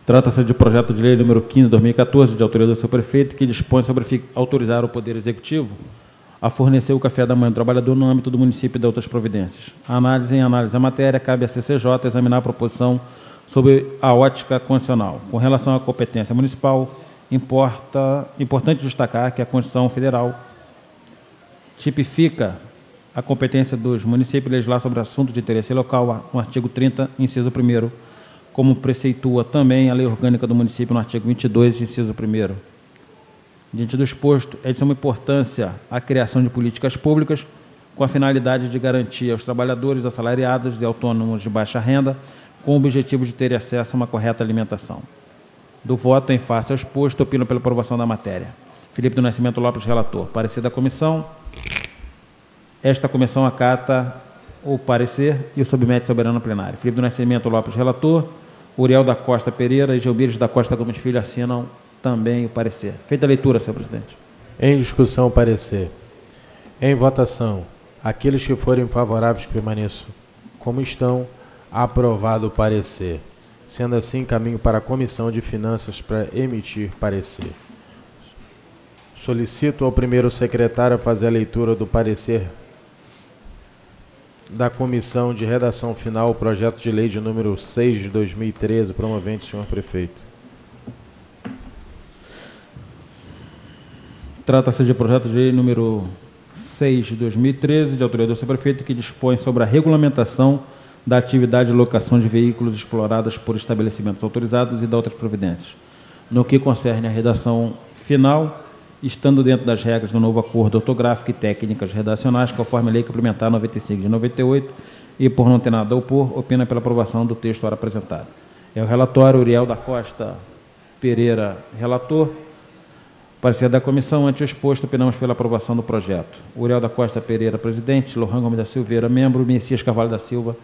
Speaker 1: Trata-se de projeto de lei número 15 de 2014, de autoria do seu prefeito, que dispõe sobre autorizar o Poder Executivo a fornecer o café da manhã do trabalhador no âmbito do município e de outras providências. Em análise da matéria, cabe à CCJ examinar a proposição sobre a ótica constitucional. Com relação à competência municipal, importante destacar que a Constituição Federal tipifica a competência dos municípios legislar sobre assunto de interesse local, no artigo 30, inciso 1º, como preceitua também a Lei Orgânica do Município no artigo 22, inciso 1º. Diante do exposto, é de suma importância a criação de políticas públicas com a finalidade de garantir aos trabalhadores assalariados e autônomos de baixa renda com o objetivo de ter acesso a uma correta alimentação. Do voto em face ao exposto, opino pela aprovação da matéria. Felipe do Nascimento Lopes, relator. Parecer da comissão. Esta comissão acata o parecer e o submete ao soberano plenário. Felipe do Nascimento Lopes, relator. Uriel da Costa Pereira e Gelmires da Costa Gomes Filho assinam também o parecer. Feita a leitura, senhor presidente.
Speaker 4: Em discussão, o parecer. Em votação. Aqueles que forem favoráveis que permaneçam como estão. Aprovado o parecer. Sendo assim, caminho para a Comissão de Finanças para emitir parecer. Solicito ao primeiro secretário a fazer a leitura do parecer da Comissão de Redação Final, o projeto de lei de número 6 de 2013, promovente o senhor prefeito.
Speaker 1: Trata-se de projeto de lei número 6 de 2013, de autoria do senhor prefeito, que dispõe sobre a regulamentação da atividade de locação de veículos explorados por estabelecimentos autorizados e de outras providências. No que concerne à redação final, estando dentro das regras do novo acordo ortográfico e técnicas redacionais, conforme a Lei Complementar 95 de 98, e por não ter nada a opor, opina pela aprovação do texto ora apresentado. É o relatório Uriel da Costa Pereira, relator. Parecer da comissão, ante o exposto, opinamos pela aprovação do projeto. Uriel da Costa Pereira, presidente. Lohan Gomes da Silveira, membro. Messias Carvalho da Silva,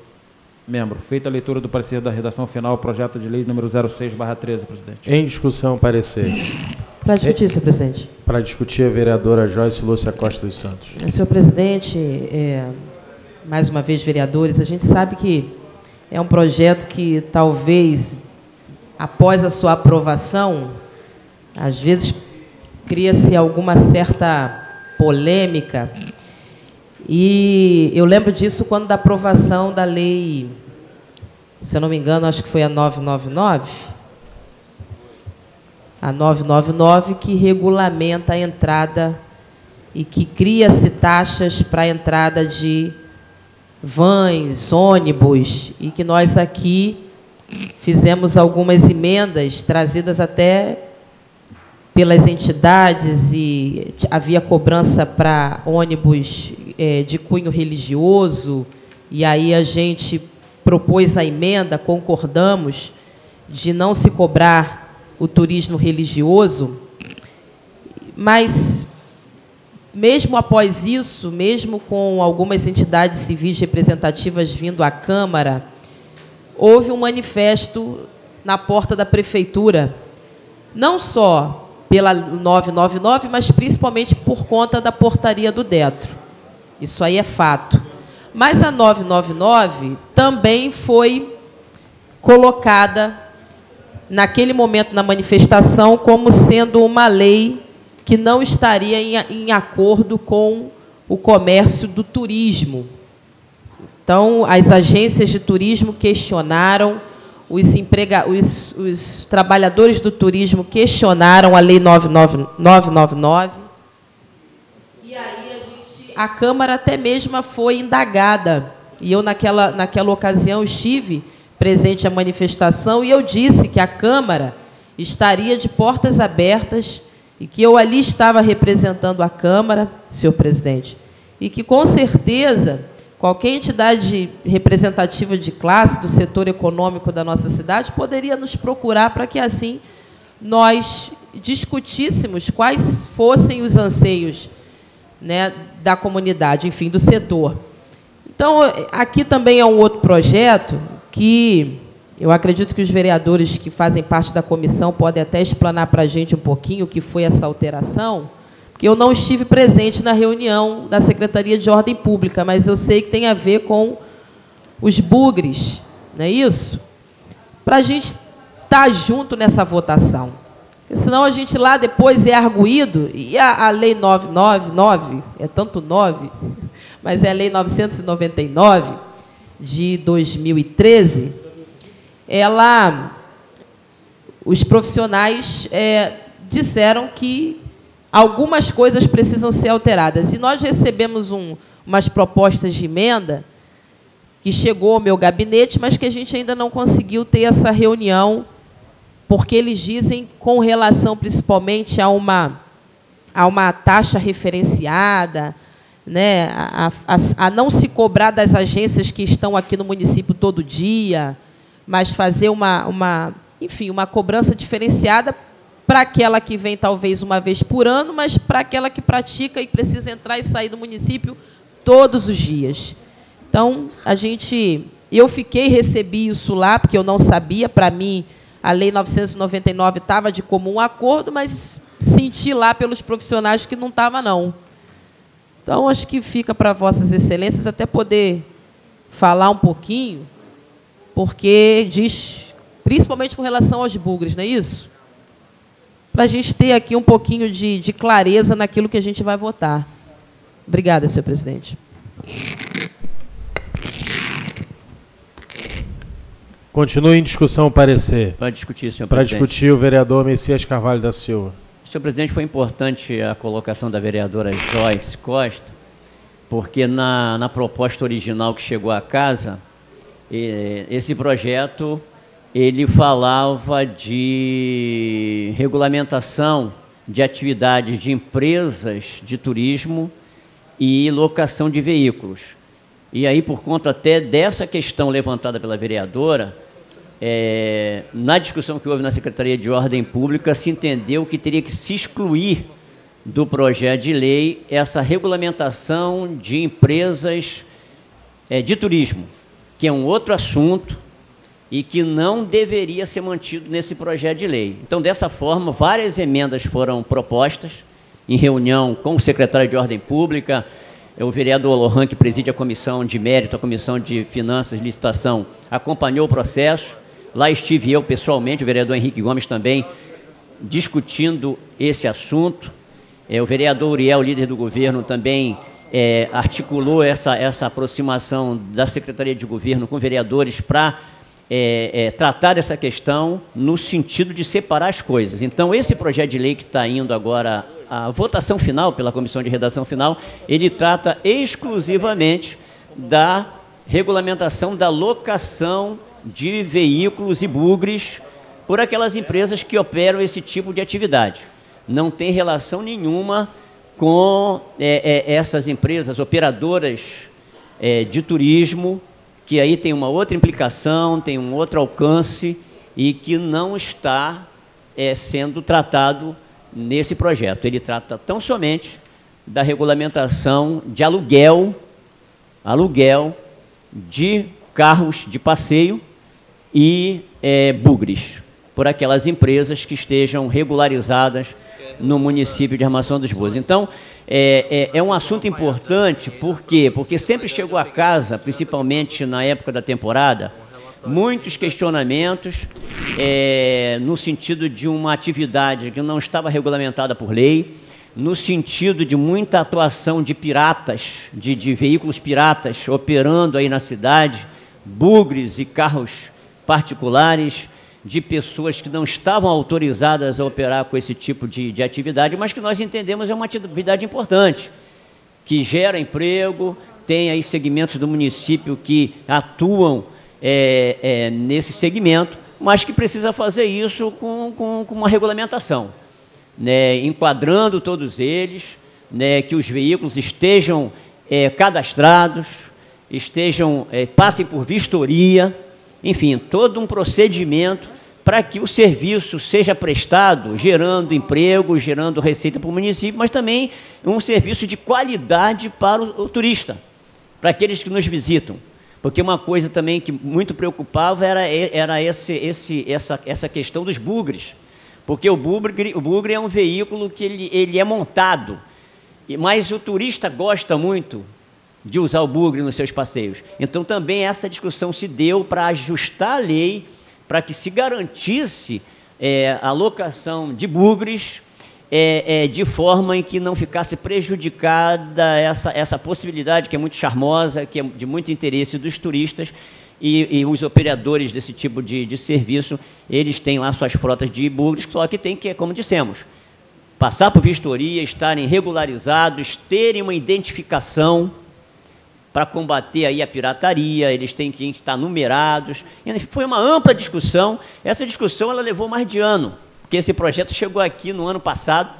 Speaker 1: membro. Feita a leitura do parecer da redação final, projeto de lei número 06/13, presidente.
Speaker 4: Em discussão, parecer.
Speaker 5: Para discutir, senhor presidente.
Speaker 4: Para discutir, a vereadora Joyce Lúcia Costa dos Santos.
Speaker 5: Senhor presidente, mais uma vez, vereadores, a gente sabe que é um projeto que talvez, após a sua aprovação, às vezes cria-se alguma certa polêmica. E eu lembro disso quando da aprovação da lei, se eu não me engano, acho que foi a 999, a 999, que regulamenta a entrada e que cria-se taxas para a entrada de vans, ônibus, e que nós aqui fizemos algumas emendas trazidas até pelas entidades, e havia cobrança para ônibus de cunho religioso, e aí a gente propôs a emenda, concordamos, de não se cobrar o turismo religioso, mas, mesmo após isso, mesmo com algumas entidades civis representativas vindo à Câmara, houve um manifesto na porta da Prefeitura, não só pela 999, mas principalmente por conta da portaria do Detro. Isso aí é fato. Mas a 999 também foi colocada, naquele momento na manifestação, como sendo uma lei que não estaria em acordo com o comércio do turismo. Então, as agências de turismo questionaram, os trabalhadores do turismo questionaram a Lei 999, a Câmara até mesma foi indagada. E eu, naquela ocasião, estive presente à manifestação e eu disse que a Câmara estaria de portas abertas e que eu ali estava representando a Câmara, senhor presidente, e que, com certeza, qualquer entidade representativa de classe, do setor econômico da nossa cidade, poderia nos procurar para que, assim, nós discutíssemos quais fossem os anseios, né, da comunidade, enfim, do setor. Então, aqui também é um outro projeto que eu acredito que os vereadores que fazem parte da comissão podem até explanar para a gente um pouquinho o que foi essa alteração, porque eu não estive presente na reunião da Secretaria de Ordem Pública, mas eu sei que tem a ver com os bugres, não é isso? Para a gente estar junto nessa votação. Porque senão a gente lá depois é arguído, e a Lei 999, é tanto 9, mas é a Lei 999, de 2013, os profissionais disseram que algumas coisas precisam ser alteradas. E nós recebemos umas propostas de emenda que chegou ao meu gabinete, mas que a gente ainda não conseguiu ter essa reunião, porque eles dizem, com relação principalmente a uma taxa referenciada, né, a não se cobrar das agências que estão aqui no município todo dia, mas fazer enfim, uma cobrança diferenciada para aquela que vem talvez uma vez por ano, mas para aquela que pratica e precisa entrar e sair do município todos os dias. Então, eu recebi isso lá, porque eu não sabia, para mim, a Lei 999 estava de comum acordo, mas senti lá pelos profissionais que não estava, não. Então, acho que fica para Vossas Excelências até poder falar um pouquinho, porque diz, principalmente com relação aos bugres, não é isso? Para a gente ter aqui um pouquinho de clareza naquilo que a gente vai votar. Obrigada, senhor presidente.
Speaker 4: Continue em discussão o parecer.
Speaker 3: Para discutir, senhor
Speaker 4: Para
Speaker 3: presidente.
Speaker 4: discutir o vereador Messias Carvalho da Silva.
Speaker 3: Senhor presidente, foi importante a colocação da vereadora Joyce Costa, porque na proposta original que chegou à casa, esse projeto ele falava de regulamentação de atividades de empresas de turismo e locação de veículos. E aí, por conta até dessa questão levantada pela vereadora, na discussão que houve na Secretaria de Ordem Pública, se entendeu que teria que se excluir do projeto de lei essa regulamentação de empresas de turismo, que é um outro assunto e que não deveria ser mantido nesse projeto de lei. Então, dessa forma, várias emendas foram propostas em reunião com o secretário de Ordem Pública, o vereador Lohan, que preside a Comissão de Mérito, a Comissão de Finanças e Licitação, acompanhou o processo. Lá estive eu pessoalmente, o vereador Henrique Gomes também, discutindo esse assunto. O vereador Uriel, líder do governo, também articulou essa aproximação da Secretaria de Governo com vereadores para tratar dessa questão no sentido de separar as coisas. Então, esse projeto de lei que está indo agora à votação final, pela Comissão de Redação Final, ele trata exclusivamente da regulamentação da locação de veículos e bugres por aquelas empresas que operam esse tipo de atividade. Não tem relação nenhuma com essas empresas operadoras de turismo, que aí tem uma outra implicação, tem um outro alcance e que não está sendo tratado nesse projeto. Ele trata tão somente da regulamentação de aluguel de carros de passeio e bugres, por aquelas empresas que estejam regularizadas no município de Armação dos Bois. Então, é um assunto importante, por quê? Porque sempre chegou a casa, principalmente na época da temporada, muitos questionamentos no sentido de uma atividade que não estava regulamentada por lei, no sentido de muita atuação de piratas, de veículos piratas operando aí na cidade, bugres e carros particulares, de pessoas que não estavam autorizadas a operar com esse tipo de atividade, mas que nós entendemos é uma atividade importante. que gera emprego, tem aí segmentos do município que atuam nesse segmento, mas que precisa fazer isso com uma regulamentação, né, enquadrando todos eles, né, que os veículos estejam cadastrados, passem por vistoria, enfim, todo um procedimento para que o serviço seja prestado, gerando emprego, gerando receita para o município, mas também um serviço de qualidade para o turista, para aqueles que nos visitam. Porque uma coisa também que muito preocupava era essa questão dos bugres. Porque o bugre é um veículo que ele é montado, mas o turista gosta muito de usar o bugre nos seus passeios. Então, também essa discussão se deu para ajustar a lei, para que se garantisse a locação de bugres de forma em que não ficasse prejudicada essa possibilidade, que é muito charmosa, que é de muito interesse dos turistas, e os operadores desse tipo de serviço, eles têm lá suas frotas de bugres, só que tem que, como dissemos, passar por vistoria, estarem regularizados, terem uma identificação para combater aí a pirataria, eles têm que estar numerados. Foi uma ampla discussão. Essa discussão ela levou mais de ano, porque esse projeto chegou aqui no ano passado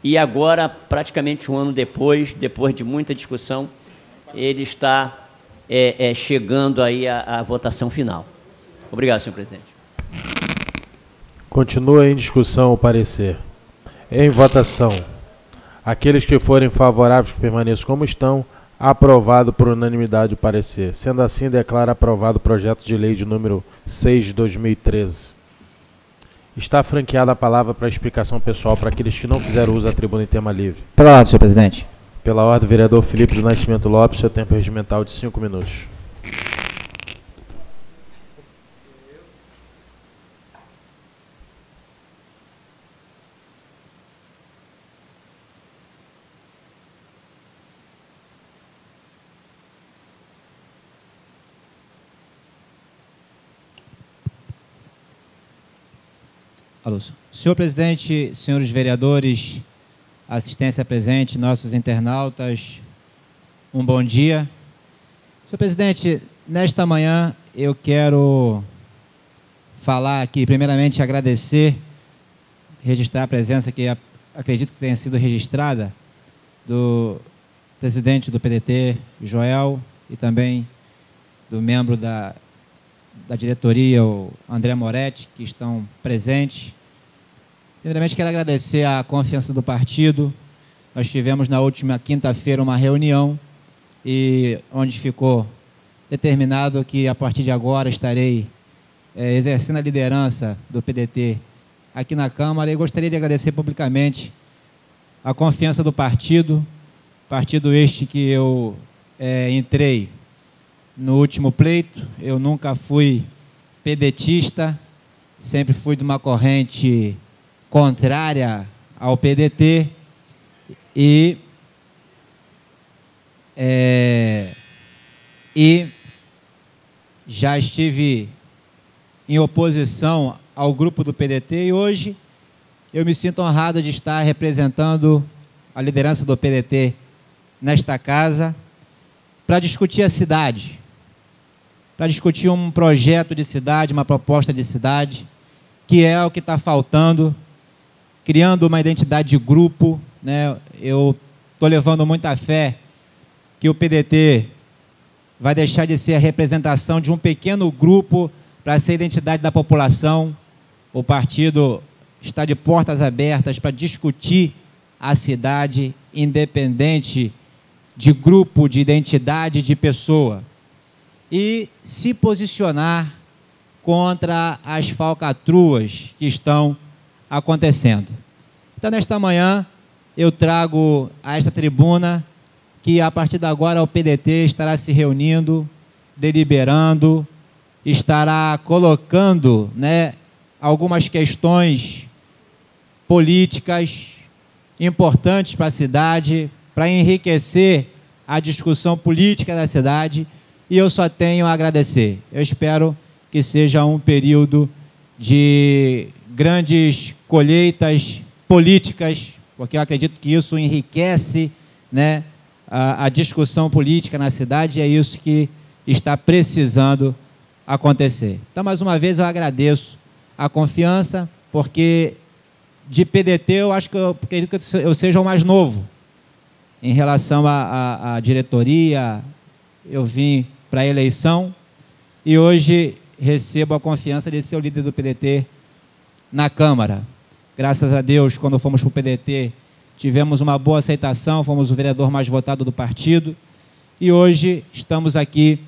Speaker 3: e agora, praticamente um ano depois de muita discussão, ele está chegando aí à votação final. Obrigado, senhor presidente.
Speaker 4: Continua em discussão o parecer. Em votação. Aqueles que forem favoráveis permaneçam como estão. Aprovado por unanimidade o parecer. Sendo assim, declara aprovado o projeto de lei de número 6 de 2013. Está franqueada a palavra para explicação pessoal para aqueles que não fizeram uso da tribuna em tema livre.
Speaker 6: Pela ordem, senhor presidente.
Speaker 4: Pela ordem, vereador Felipe do Nascimento Lopes, seu tempo regimental de 5 minutos.
Speaker 6: Alô. Senhor presidente, senhores vereadores, assistência presente, nossos internautas, um bom dia. Senhor presidente, nesta manhã eu quero falar aqui, primeiramente agradecer, registrar a presença que acredito que tenha sido registrada do presidente do PDT, Joel, e também do membro da diretoria, o André Moretti, que estão presentes. Primeiramente, quero agradecer a confiança do partido. Nós tivemos na última quinta-feira uma reunião, onde ficou determinado que, a partir de agora, estarei exercendo a liderança do PDT aqui na Câmara, e gostaria de agradecer publicamente a confiança do partido este que eu entrei no último pleito. Eu nunca fui pedetista, sempre fui de uma corrente contrária ao PDT e já estive em oposição ao grupo do PDT, e hoje eu me sinto honrado de estar representando a liderança do PDT nesta casa para discutir a cidade, para discutir um projeto de cidade, uma proposta de cidade, que é o que está faltando, criando uma identidade de grupo, né? Eu estou levando muita fé que o PDT vai deixar de ser a representação de um pequeno grupo para ser a identidade da população. O partido está de portas abertas para discutir a cidade, independente de grupo, de identidade, de pessoa, e se posicionar contra as falcatruas que estão acontecendo. Então, nesta manhã, eu trago a esta tribuna que, a partir de agora, o PDT estará se reunindo, deliberando, estará colocando, né, algumas questões políticas importantes para a cidade, para enriquecer a discussão política da cidade, e eu só tenho a agradecer. Eu espero que seja um período de grandes colheitas políticas, porque eu acredito que isso enriquece, né, a discussão política na cidade, e é isso que está precisando acontecer. Então, mais uma vez, eu agradeço a confiança, porque de PDT eu acredito que eu seja o mais novo em relação à diretoria. Eu vim para a eleição e hoje recebo a confiança de ser o líder do PDT na Câmara. Graças a Deus, quando fomos para o PDT, tivemos uma boa aceitação, fomos o vereador mais votado do partido, e hoje estamos aqui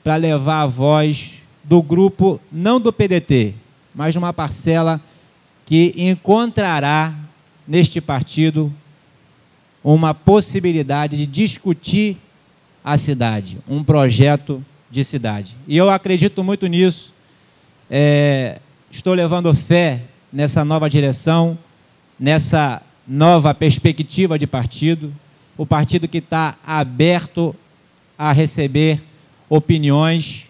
Speaker 6: para levar a voz do grupo, não do PDT, mas de uma parcela que encontrará neste partido uma possibilidade de discutir a cidade, um projeto de cidade. E eu acredito muito nisso, estou levando fé nessa nova direção, nessa nova perspectiva de partido, o partido que está aberto a receber opiniões,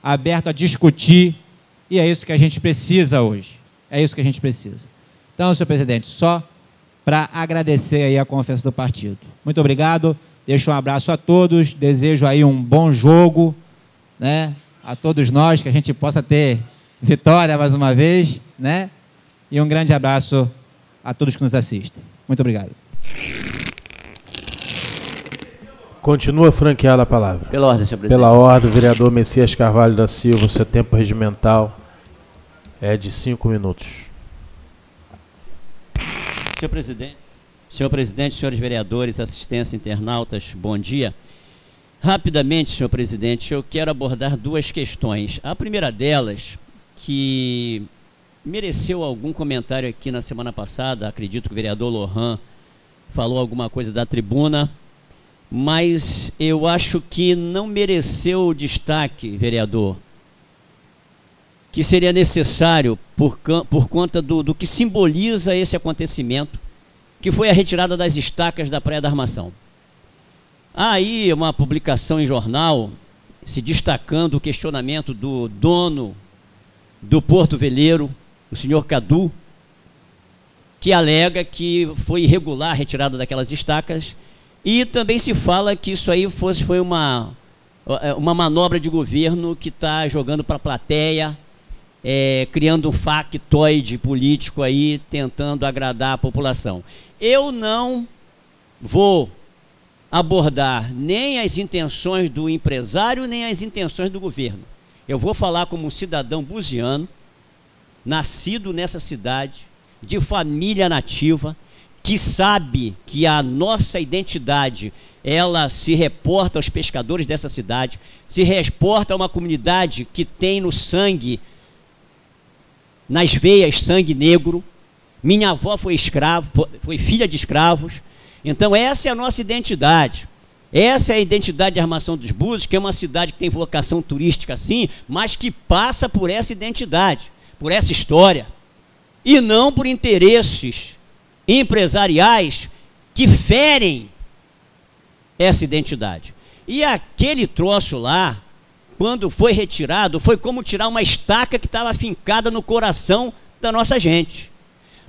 Speaker 6: aberto a discutir, e é isso que a gente precisa hoje. É isso que a gente precisa. Então, senhor presidente, só para agradecer aí a confiança do partido. Muito obrigado, deixo um abraço a todos, desejo aí um bom jogo, né, a todos nós, que a gente possa ter vitória mais uma vez, né, e um grande abraço a todos que nos assistem. Muito obrigado.
Speaker 4: Continua franqueada a palavra.
Speaker 3: Pela ordem, senhor presidente.
Speaker 4: Pela ordem, vereador Messias Carvalho da Silva, o seu tempo regimental é de 5 minutos.
Speaker 3: Senhor presidente, senhores vereadores, assistência, internautas, bom dia. Rapidamente, senhor presidente, eu quero abordar duas questões. A primeira delas, que mereceu algum comentário aqui na semana passada, acredito que o vereador Lohan falou alguma coisa da tribuna, mas eu acho que não mereceu o destaque, vereador, que seria necessário por conta do que simboliza esse acontecimento, que foi a retirada das estacas da Praia da Armação. Há aí uma publicação em jornal se destacando o questionamento do dono do Porto Veleiro, o senhor Cadu, que alega que foi irregular a retirada daquelas estacas, e também se fala que isso aí foi uma manobra de governo que está jogando para a plateia, criando um factoide político aí, tentando agradar a população. Eu não vou abordar nem as intenções do empresário, nem as intenções do governo. Eu vou falar como um cidadão buziano, nascido nessa cidade, de família nativa, que sabe que a nossa identidade, ela se reporta aos pescadores dessa cidade, se reporta a uma comunidade que tem no sangue, nas veias, sangue negro. Minha avó foi escravo, foi filha de escravos. Então essa é a nossa identidade. Essa é a identidade de Armação dos Búzios, que é uma cidade que tem vocação turística sim, mas que passa por essa identidade, por essa história, e não por interesses empresariais que ferem essa identidade. E aquele troço lá, quando foi retirado, foi como tirar uma estaca que estava fincada no coração da nossa gente.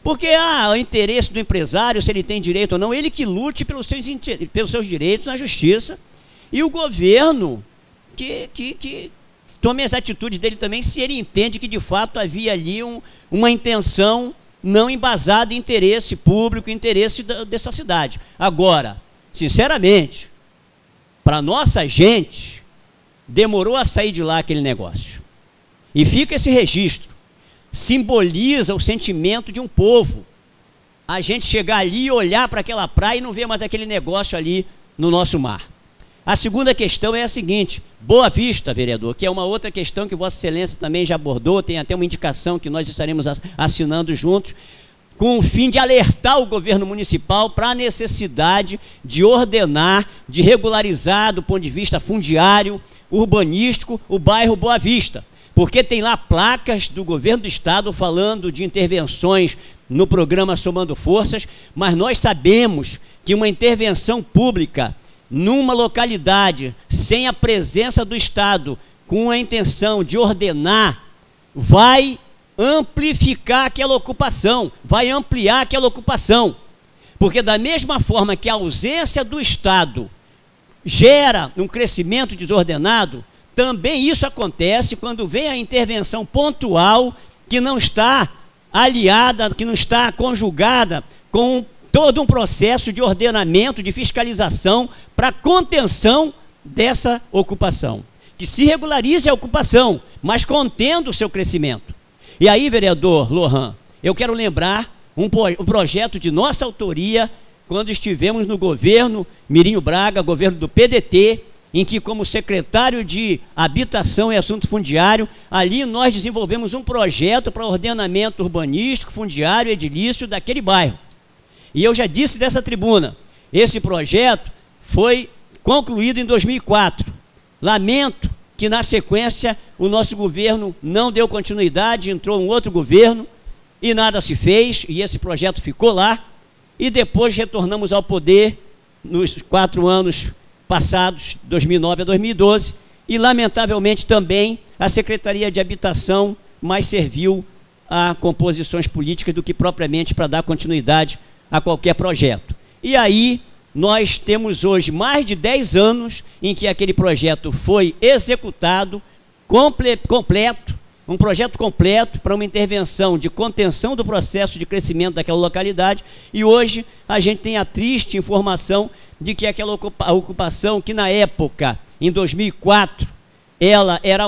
Speaker 3: Porque o interesse do empresário, se ele tem direito ou não, ele que lute pelos seus direitos na justiça, e o governo que tome as atitudes dele também, se ele entende que de fato havia ali uma intenção não embasada em interesse público, interesse dessa cidade. Agora, sinceramente, para nossa gente, demorou a sair de lá aquele negócio. E fica esse registro. Simboliza o sentimento de um povo. A gente chegar ali e olhar para aquela praia e não ver mais aquele negócio ali no nosso mar. A segunda questão é a seguinte: Boa Vista, vereador, que é uma outra questão que Vossa Excelência também já abordou, tem até uma indicação que nós estaremos assinando juntos, com o fim de alertar o governo municipal para a necessidade de ordenar, de regularizar do ponto de vista fundiário, urbanístico, o bairro Boa Vista. Porque tem lá placas do governo do estado falando de intervenções no programa Somando Forças, mas nós sabemos que uma intervenção pública numa localidade sem a presença do estado, com a intenção de ordenar, vai amplificar aquela ocupação, vai ampliar aquela ocupação. Porque da mesma forma que a ausência do estado gera um crescimento desordenado, também isso acontece quando vem a intervenção pontual que não está aliada, que não está conjugada com todo um processo de ordenamento, de fiscalização para contenção dessa ocupação. Que se regularize a ocupação, mas contendo o seu crescimento. E aí, vereador Lohan, eu quero lembrar um projeto de nossa autoria, quando estivemos no governo Mirinho Braga, governo do PDT, em que, como secretário de Habitação e Assunto Fundiário, ali nós desenvolvemos um projeto para ordenamento urbanístico, fundiário e edilício daquele bairro. E eu já disse dessa tribuna, esse projeto foi concluído em 2004. Lamento que, na sequência, o nosso governo não deu continuidade, entrou um outro governo e nada se fez, e esse projeto ficou lá, e depois retornamos ao poder nos 4 anos passados, 2009 a 2012, e, lamentavelmente, também a Secretaria de Habitação mais serviu a composições políticas do que propriamente para dar continuidade a qualquer projeto. E aí, nós temos hoje mais de 10 anos em que aquele projeto foi executado, completo, um projeto completo para uma intervenção de contenção do processo de crescimento daquela localidade, e hoje a gente tem a triste informação de que aquela ocupação que na época, em 2004, ela era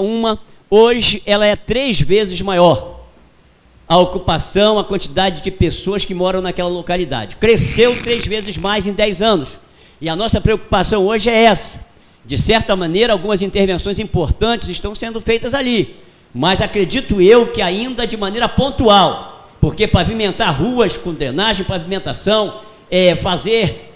Speaker 3: hoje ela é 3 vezes maior. A ocupação, a quantidade de pessoas que moram naquela localidade. Cresceu 3 vezes mais em 10 anos. E a nossa preocupação hoje é essa. De certa maneira, algumas intervenções importantes estão sendo feitas ali. Mas acredito eu que ainda de maneira pontual. Porque pavimentar ruas com drenagem, pavimentação, fazer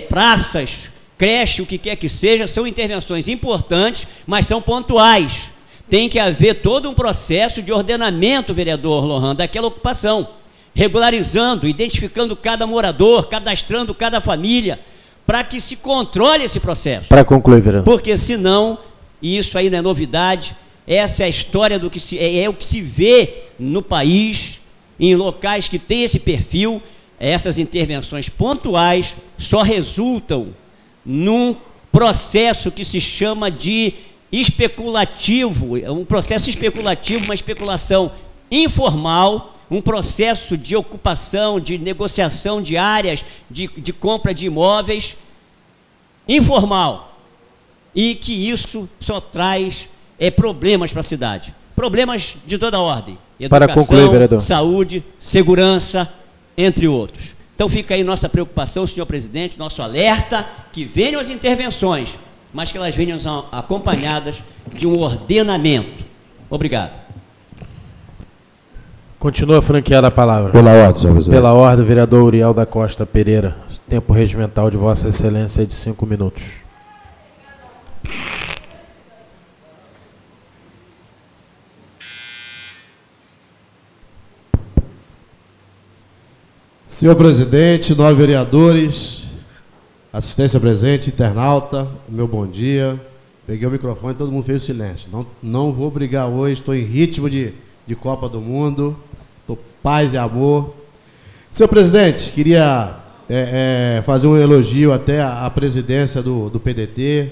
Speaker 3: praças, creche, o que quer que seja, são intervenções importantes, mas são pontuais. Tem que haver todo um processo de ordenamento, vereador Lohan, daquela ocupação, regularizando, identificando cada morador, cadastrando cada família, para que se controle esse processo.
Speaker 4: Para concluir, vereador.
Speaker 3: Porque senão, e isso aí não é novidade, essa é a história do que é o que se vê no país, em locais que têm esse perfil. Essas intervenções pontuais só resultam num processo que se chama de especulativo, um processo especulativo, uma especulação informal, um processo de ocupação, de negociação de áreas, de compra de imóveis informal, e que isso só traz problemas para a cidade, problemas de toda ordem, educação,
Speaker 4: para concluir, vereador,
Speaker 3: saúde, segurança, entre outros. Então fica aí nossa preocupação, senhor presidente, nosso alerta, que venham as intervenções, mas que elas venham acompanhadas de um ordenamento. Obrigado.
Speaker 4: Continua franqueada a palavra.
Speaker 7: Pela ordem, senhor presidente.
Speaker 4: Pela ordem, vereador Uriel da Costa Pereira. Tempo regimental de Vossa Excelência é de 5 minutos.
Speaker 7: Senhor presidente, nós vereadores, assistência presente, internauta, meu bom dia. Peguei o microfone e todo mundo fez o silêncio. Não vou brigar hoje, estou em ritmo de Copa do Mundo, estou paz e amor. Senhor presidente, queria fazer um elogio até à presidência do PDT,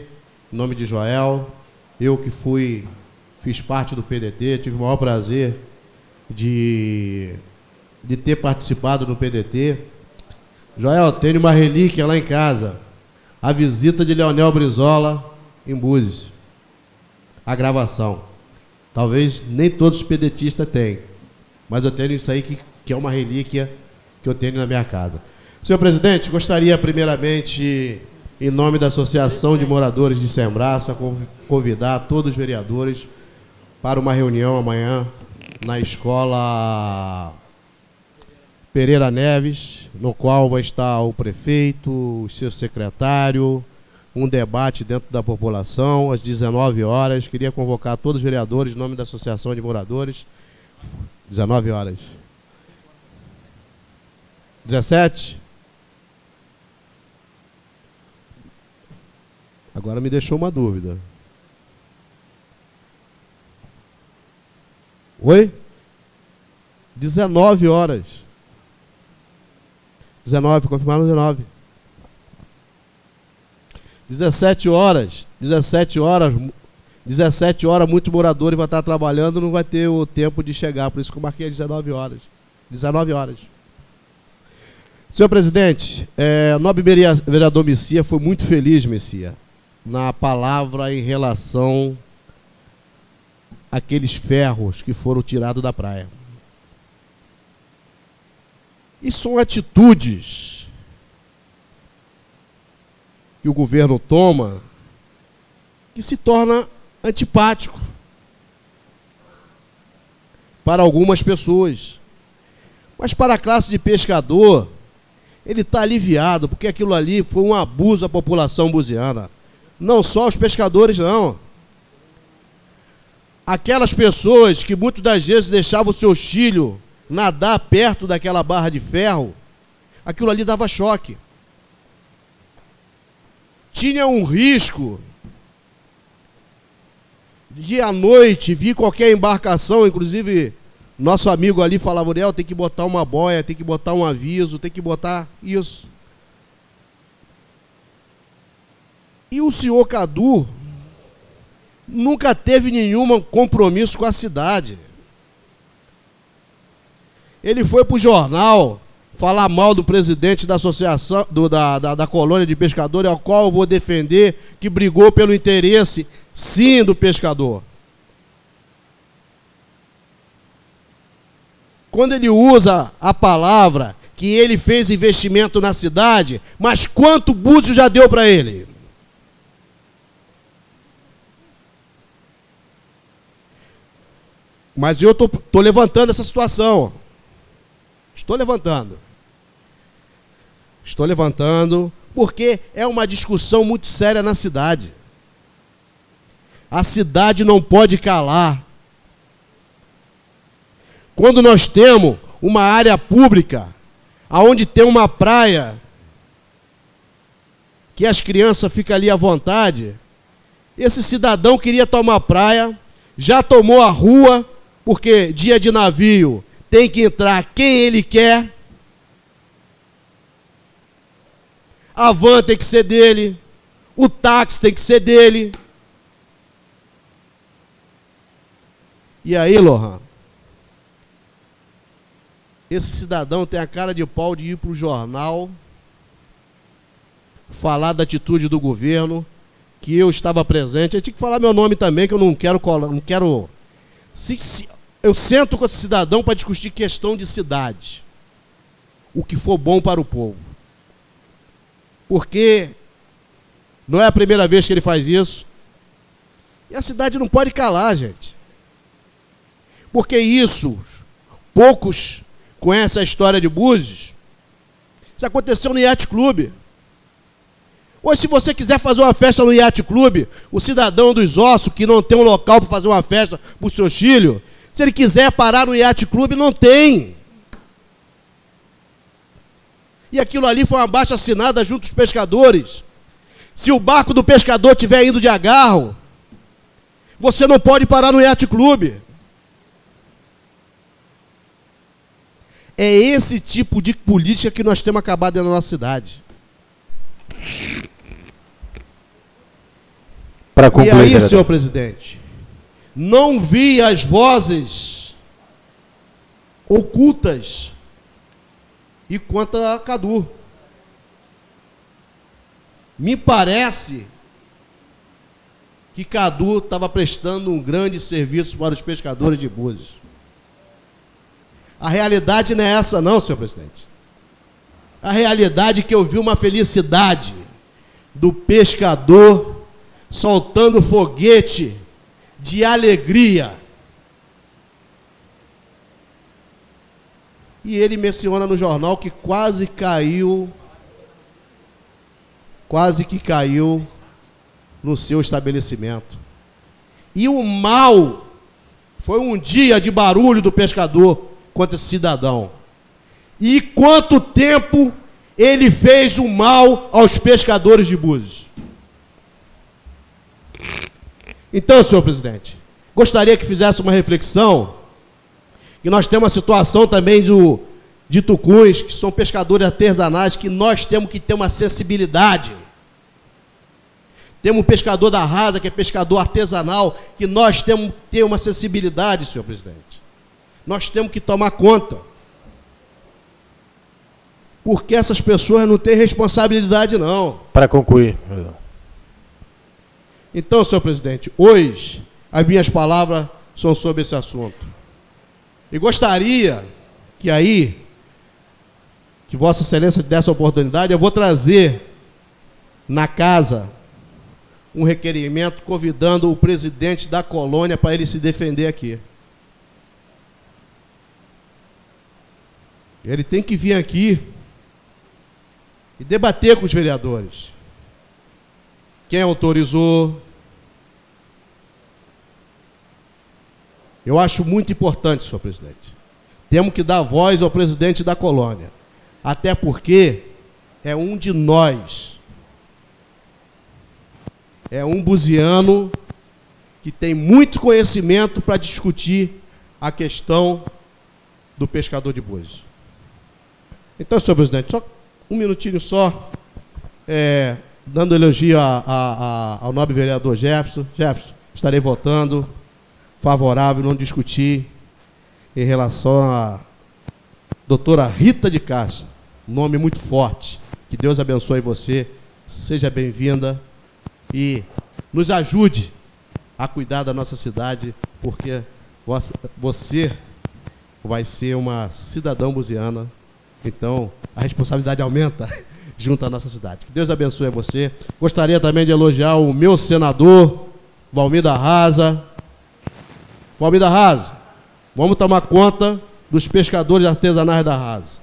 Speaker 7: em nome de Joel. Eu que fiz parte do PDT, tive o maior prazer de ter participado no PDT. Joel, tenho uma relíquia lá em casa, a visita de Leonel Brizola em Búzios, a gravação. Talvez nem todos os pedetistas têm, mas eu tenho isso aí que é uma relíquia que eu tenho na minha casa. Senhor presidente, gostaria primeiramente, em nome da Associação de Moradores de Sembraça, convidar todos os vereadores para uma reunião amanhã na escola Pereira Neves, no qual vai estar o prefeito, o seu secretário, um debate dentro da população, às 19 horas. Queria convocar todos os vereadores, em nome da Associação de Moradores. 19 horas. 17? Agora me deixou uma dúvida. Oi? 19 horas. 19, confirmaram 19. 17 horas, muitos moradores vão estar trabalhando, não vai ter o tempo de chegar, por isso que eu marquei às 19 horas. 19 horas. Senhor presidente, o nobre vereador Messia foi muito feliz, Messia, na palavra em relação àqueles ferros que foram tirados da praia. E são atitudes que o governo toma que se torna antipático para algumas pessoas. Mas para a classe de pescador, ele está aliviado, porque aquilo ali foi um abuso à população buziana. Não só os pescadores, não. Aquelas pessoas que muitas das vezes deixavam o seu filho nadar perto daquela barra de ferro, aquilo ali dava choque. Tinha um risco de à noite vir qualquer embarcação, inclusive nosso amigo ali falava, Uriel, tem que botar uma boia, tem que botar um aviso, tem que botar isso. E o senhor Cadu nunca teve nenhum compromisso com a cidade. Ele foi para o jornal falar mal do presidente da associação, da colônia de pescadores, ao qual eu vou defender, que brigou pelo interesse, sim, do pescador. Quando ele usa a palavra que ele fez investimento na cidade, mas quanto Búzios já deu para ele? Mas eu estou levantando essa situação. Estou levantando porque é uma discussão muito séria na cidade. A cidade não pode calar. Quando nós temos uma área pública, onde tem uma praia, que as crianças ficam ali à vontade, esse cidadão queria tomar praia, já tomou a rua, porque dia de navio tem que entrar quem ele quer, a van tem que ser dele, o táxi tem que ser dele. E aí, Lohan, esse cidadão tem a cara de pau de ir para o jornal, falar da atitude do governo, que eu estava presente. Eu tinha que falar meu nome também, que eu não quero... Eu sento com esse cidadão para discutir questão de cidade, o que for bom para o povo. Porque não é a primeira vez que ele faz isso. E a cidade não pode calar, gente. Porque isso, poucos conhecem a história de Búzios. Isso aconteceu no Yacht Clube. Hoje, se você quiser fazer uma festa no Yacht Clube, o cidadão dos ossos, que não tem um local para fazer uma festa para os seus filhos, se ele quiser parar no Yacht Clube, não tem. E aquilo ali foi uma abaixo-assinada junto aos pescadores. Se o barco do pescador estiver indo de agarro, você não pode parar no Yacht Clube. É esse tipo de política que nós temos acabado na nossa cidade.
Speaker 4: Para concluir,
Speaker 7: e aí,
Speaker 4: vereador,
Speaker 7: senhor presidente, não vi as vozes ocultas e contra a Cadu. Me parece que Cadu estava prestando um grande serviço para os pescadores de Búzios. A realidade não é essa não, senhor presidente. A realidade é que eu vi uma felicidade do pescador soltando foguete de alegria. E ele menciona no jornal que quase que caiu no seu estabelecimento. E o mal foi um dia de barulho do pescador contra esse cidadão. E quanto tempo ele fez o mal aos pescadores de Búzios? Então, senhor presidente, gostaria que fizesse uma reflexão, que nós temos uma situação também de tucuns, que são pescadores artesanais, que nós temos que ter uma sensibilidade. Temos um pescador da Rasa, que é pescador artesanal, que nós temos que ter uma acessibilidade, senhor presidente. Nós temos que tomar conta. Porque essas pessoas não têm responsabilidade, não.
Speaker 4: Para concluir.
Speaker 7: Então, senhor presidente, hoje as minhas palavras são sobre esse assunto. E gostaria que Vossa Excelência desse a oportunidade, eu vou trazer na casa um requerimento convidando o presidente da colônia para ele se defender aqui. Ele tem que vir aqui e debater com os vereadores. Quem autorizou? Eu acho muito importante, senhor presidente. Temos que dar voz ao presidente da colônia. Até porque é um de nós. É um buziano que tem muito conhecimento para discutir a questão do pescador de búzios. Então, senhor presidente, só um minutinho só, dando elogio ao nobre vereador Jefferson. Jefferson, estarei votando favorável, não discutir, em relação à doutora Rita de Castro, um nome muito forte. Que Deus abençoe você, seja bem-vinda e nos ajude a cuidar da nossa cidade, porque você vai ser uma cidadã buziana, então a responsabilidade aumenta junto à nossa cidade. Que Deus abençoe você. Gostaria também de elogiar o meu senador, Valmir da Rasa. Valmir da Rasa, vamos tomar conta dos pescadores artesanais da Rasa.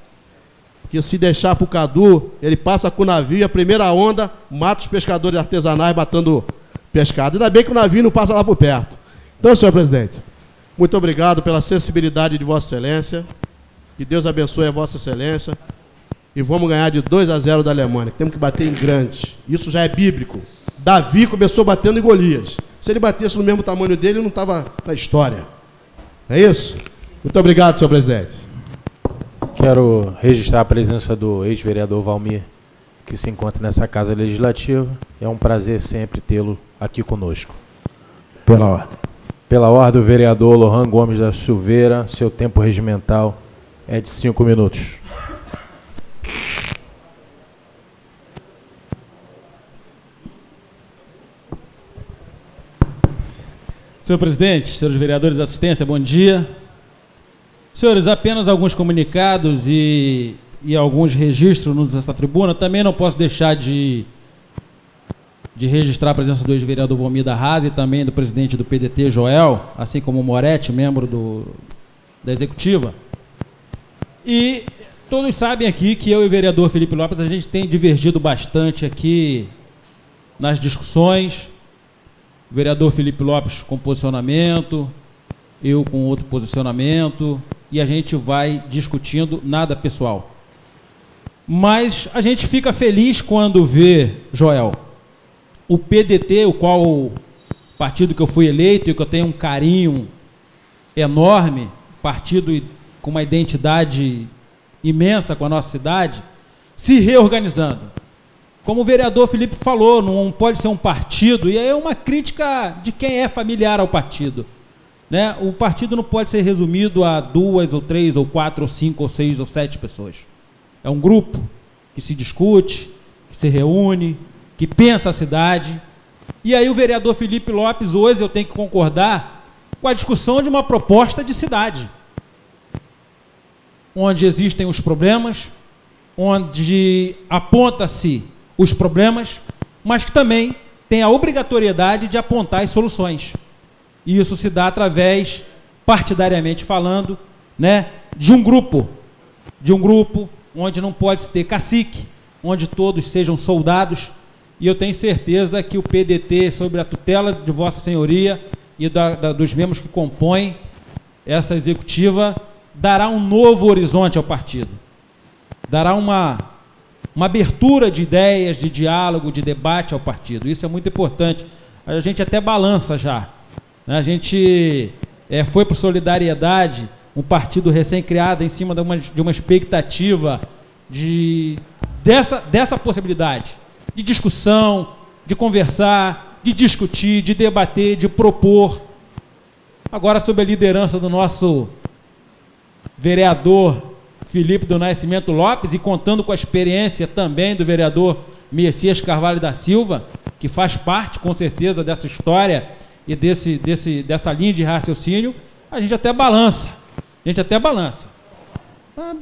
Speaker 7: Porque se deixar para o Cadu, ele passa com o navio e a primeira onda mata os pescadores artesanais batendo pescado. Ainda bem que o navio não passa lá por perto. Então, senhor presidente, muito obrigado pela sensibilidade de Vossa Excelência. Que Deus abençoe a Vossa Excelência. E vamos ganhar de 2-0 da Alemanha. Temos que bater em grande. Isso já é bíblico. Davi começou batendo em Golias. Se ele batesse no mesmo tamanho dele, não estava na história. É isso? Muito obrigado, senhor presidente.
Speaker 4: Quero registrar a presença do ex-vereador Valmir, que se encontra nessa Casa Legislativa. É um prazer sempre tê-lo aqui conosco.
Speaker 2: Pela ordem.
Speaker 4: Pela ordem, o vereador Lohan Gomes da Silveira, seu tempo regimental é de 5 minutos.
Speaker 1: Senhor presidente, senhores vereadores da assistência, bom dia. Senhores, apenas alguns comunicados e alguns registros nessa tribuna. Também não posso deixar de registrar a presença do ex-vereador Valmir da Rasa e também do presidente do PDT, Joel, assim como o Moretti, membro da executiva. E todos sabem aqui que eu e o vereador Felipe Lopes, a gente tem divergido bastante aqui nas discussões. O vereador Felipe Lopes com posicionamento, eu com outro posicionamento, e a gente vai discutindo, nada pessoal. Mas a gente fica feliz quando vê, Joel, o PDT, o partido que eu fui eleito e que eu tenho um carinho enorme, partido com uma identidade imensa com a nossa cidade, se reorganizando. Como o vereador Felipe falou, não pode ser um partido, e aí é uma crítica de quem é familiar ao partido, né? O partido não pode ser resumido a 2 ou 3 ou 4 ou 5 ou 6 ou 7 pessoas. É um grupo que se discute, que se reúne, que pensa a cidade. E aí o vereador Felipe Lopes, hoje eu tenho que concordar com a discussão de uma proposta de cidade, onde existem os problemas, onde aponta-se os problemas, mas que também tem a obrigatoriedade de apontar as soluções. E isso se dá através, partidariamente falando, né, de um grupo onde não pode ter cacique, onde todos sejam soldados. E eu tenho certeza que o PDT, sob a tutela de Vossa Senhoria e dos membros que compõem essa executiva, dará um novo horizonte ao partido. Dará uma abertura de ideias, de diálogo, de debate ao partido. Isso é muito importante. A gente até balança já. A gente foi para o Solidariedade, um partido recém-criado em cima de uma expectativa dessa possibilidade de discussão, de conversar, de discutir, de debater, de propor. Agora, sob a liderança do nosso vereador Felipe do Nascimento Lopes e contando com a experiência também do vereador Messias Carvalho da Silva, que faz parte, com certeza, dessa história e dessa linha de raciocínio, a gente até balança.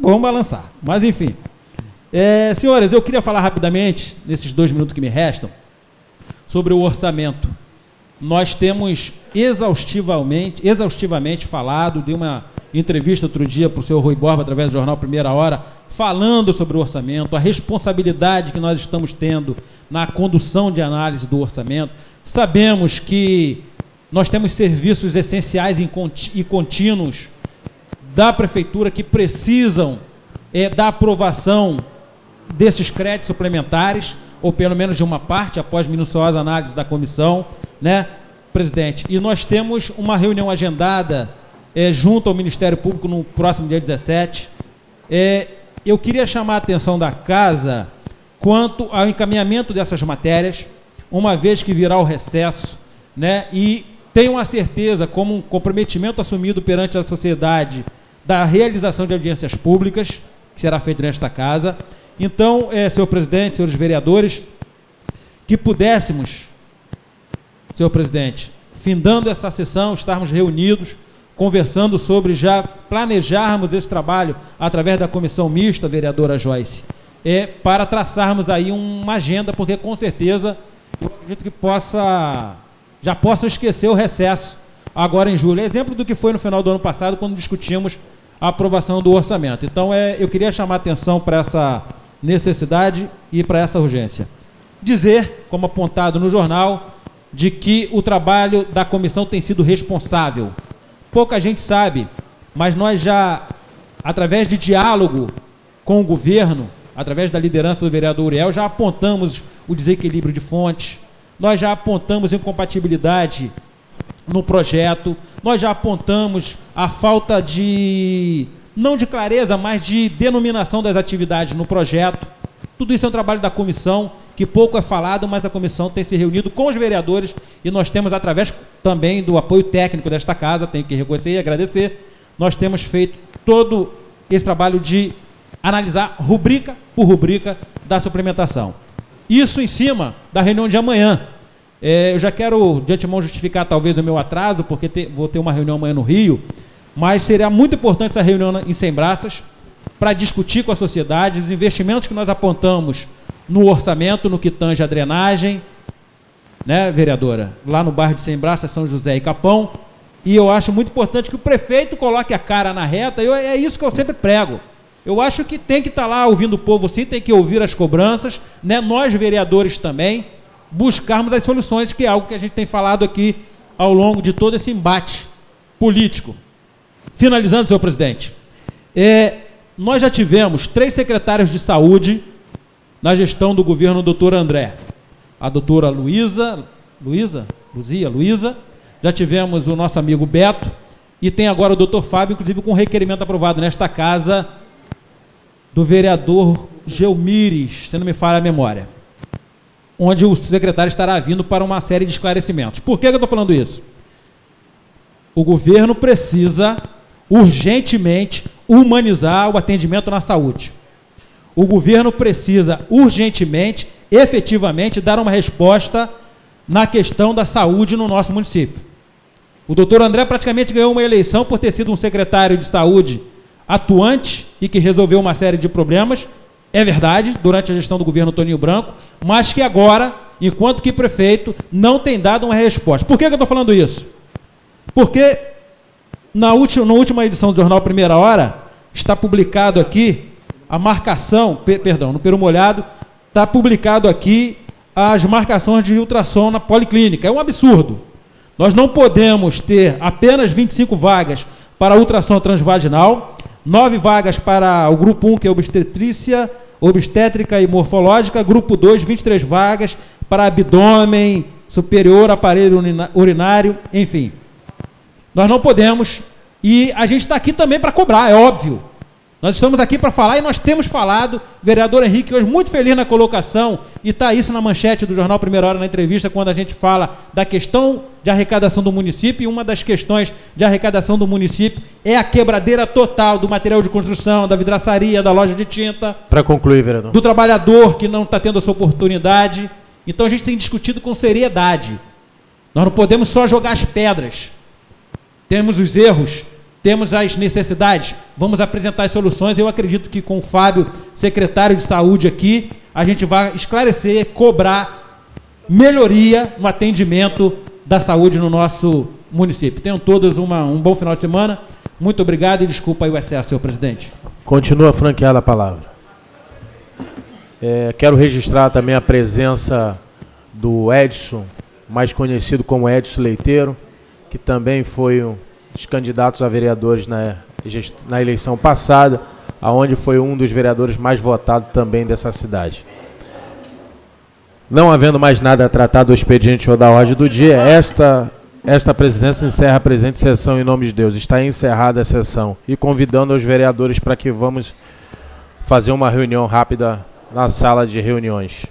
Speaker 1: Vamos balançar. Mas, enfim. Senhores, eu queria falar rapidamente, nesses 2 minutos que me restam, sobre o orçamento. Nós temos exaustivamente falado, de uma entrevista outro dia para o senhor Rui Borba, através do jornal Primeira Hora, falando sobre o orçamento, a responsabilidade que nós estamos tendo na condução de análise do orçamento. Sabemos que nós temos serviços essenciais e contínuos da Prefeitura que precisam da aprovação desses créditos suplementares, ou pelo menos de uma parte, após minuciosa análise da comissão, né, presidente? E nós temos uma reunião agendada junto ao Ministério Público no próximo dia 17. Eu queria chamar a atenção da Casa quanto ao encaminhamento dessas matérias, uma vez que virá o recesso, né, e tenho a certeza, como um comprometimento assumido perante a sociedade, da realização de audiências públicas, que será feito nesta Casa. Então, senhor presidente, senhores vereadores, que pudéssemos, senhor presidente, findando essa sessão, estarmos reunidos, conversando sobre já planejarmos esse trabalho através da comissão mista, vereadora Joyce, para traçarmos aí uma agenda, porque com certeza eu acredito que já possam esquecer o recesso agora em julho. Exemplo do que foi no final do ano passado, quando discutimos a aprovação do orçamento. Então, eu queria chamar a atenção para essa necessidade e para essa urgência. Dizer, como apontado no jornal, de que o trabalho da comissão tem sido responsável. Pouca gente sabe, mas nós já, através de diálogo com o governo, através da liderança do vereador Uriel, já apontamos o desequilíbrio de fontes, nós já apontamos incompatibilidade no projeto, nós já apontamos a falta de, não de clareza, mas de denominação das atividades no projeto. Tudo isso é um trabalho da comissão, que pouco é falado, mas a comissão tem se reunido com os vereadores e nós temos, através também do apoio técnico desta Casa, tenho que reconhecer e agradecer, nós temos feito todo esse trabalho de analisar rubrica por rubrica da suplementação. Isso em cima da reunião de amanhã. Eu já quero, de antemão, justificar talvez o meu atraso, porque vou ter uma reunião amanhã no Rio, mas seria muito importante essa reunião em Sembraças para discutir com a sociedade os investimentos que nós apontamos no orçamento, no que tange a drenagem, né, vereadora? Lá no bairro de Sembraças, São José e Capão. E eu acho muito importante que o prefeito coloque a cara na reta. É isso que eu sempre prego. Eu acho que tem que estar lá ouvindo o povo, sim, tem que ouvir as cobranças, né? Nós, vereadores, também, buscarmos as soluções, que é algo que a gente tem falado aqui ao longo de todo esse embate político. Finalizando, senhor presidente, nós já tivemos 3 secretários de saúde na gestão do governo do doutor André. A doutora Luzia, já tivemos o nosso amigo Beto, e tem agora o doutor Fábio, inclusive com um requerimento aprovado nesta Casa do vereador Gelmires, se não me falha a memória, onde o secretário estará vindo para uma série de esclarecimentos. Por que eu estou falando isso? O governo precisa urgentemente humanizar o atendimento na saúde. O governo precisa urgentemente, efetivamente, dar uma resposta na questão da saúde no nosso município. O doutor André praticamente ganhou uma eleição por ter sido um secretário de saúde atuante e que resolveu uma série de problemas, é verdade, durante a gestão do governo Toninho Branco, mas que agora, enquanto que prefeito, não tem dado uma resposta. Por que eu estou falando isso? Porque na última edição do jornal Primeira Hora, está publicado aqui a marcação, no Peru Molhado, está publicado aqui as marcações de ultrassom na policlínica. É um absurdo. Nós não podemos ter apenas 25 vagas para ultrassom transvaginal, 9 vagas para o grupo 1, que é obstetrícia, obstétrica e morfológica, grupo 2, 23 vagas para abdômen superior, aparelho urinário, enfim. Nós não podemos, e a gente está aqui também para cobrar, é óbvio. Nós estamos aqui para falar e nós temos falado. Vereador Henrique, hoje muito feliz na colocação, e está isso na manchete do Jornal Primeira Hora, na entrevista, quando a gente fala da questão de arrecadação do município, e uma das questões de arrecadação do município é a quebradeira total do material de construção, da vidraçaria, da loja de tinta.
Speaker 4: Para concluir, vereador.
Speaker 1: Do trabalhador que não está tendo essa oportunidade. Então a gente tem discutido com seriedade. Nós não podemos só jogar as pedras. Temos os erros, temos as necessidades, vamos apresentar as soluções. Eu acredito que com o Fábio, secretário de Saúde aqui, a gente vai esclarecer, cobrar melhoria no atendimento da saúde no nosso município. Tenham todos um bom final de semana. Muito obrigado e desculpa aí o excesso, senhor presidente.
Speaker 4: Continua franqueada a palavra. Quero registrar também a presença do Edson, mais conhecido como Edson Leiteiro, que também foi um dos candidatos a vereadores na eleição passada, aonde foi um dos vereadores mais votados também dessa cidade. Não havendo mais nada a tratar do expediente ou da ordem do dia, esta presidência encerra a presente sessão em nome de Deus. Está encerrada a sessão e convidando os vereadores para que vamos fazer uma reunião rápida na sala de reuniões.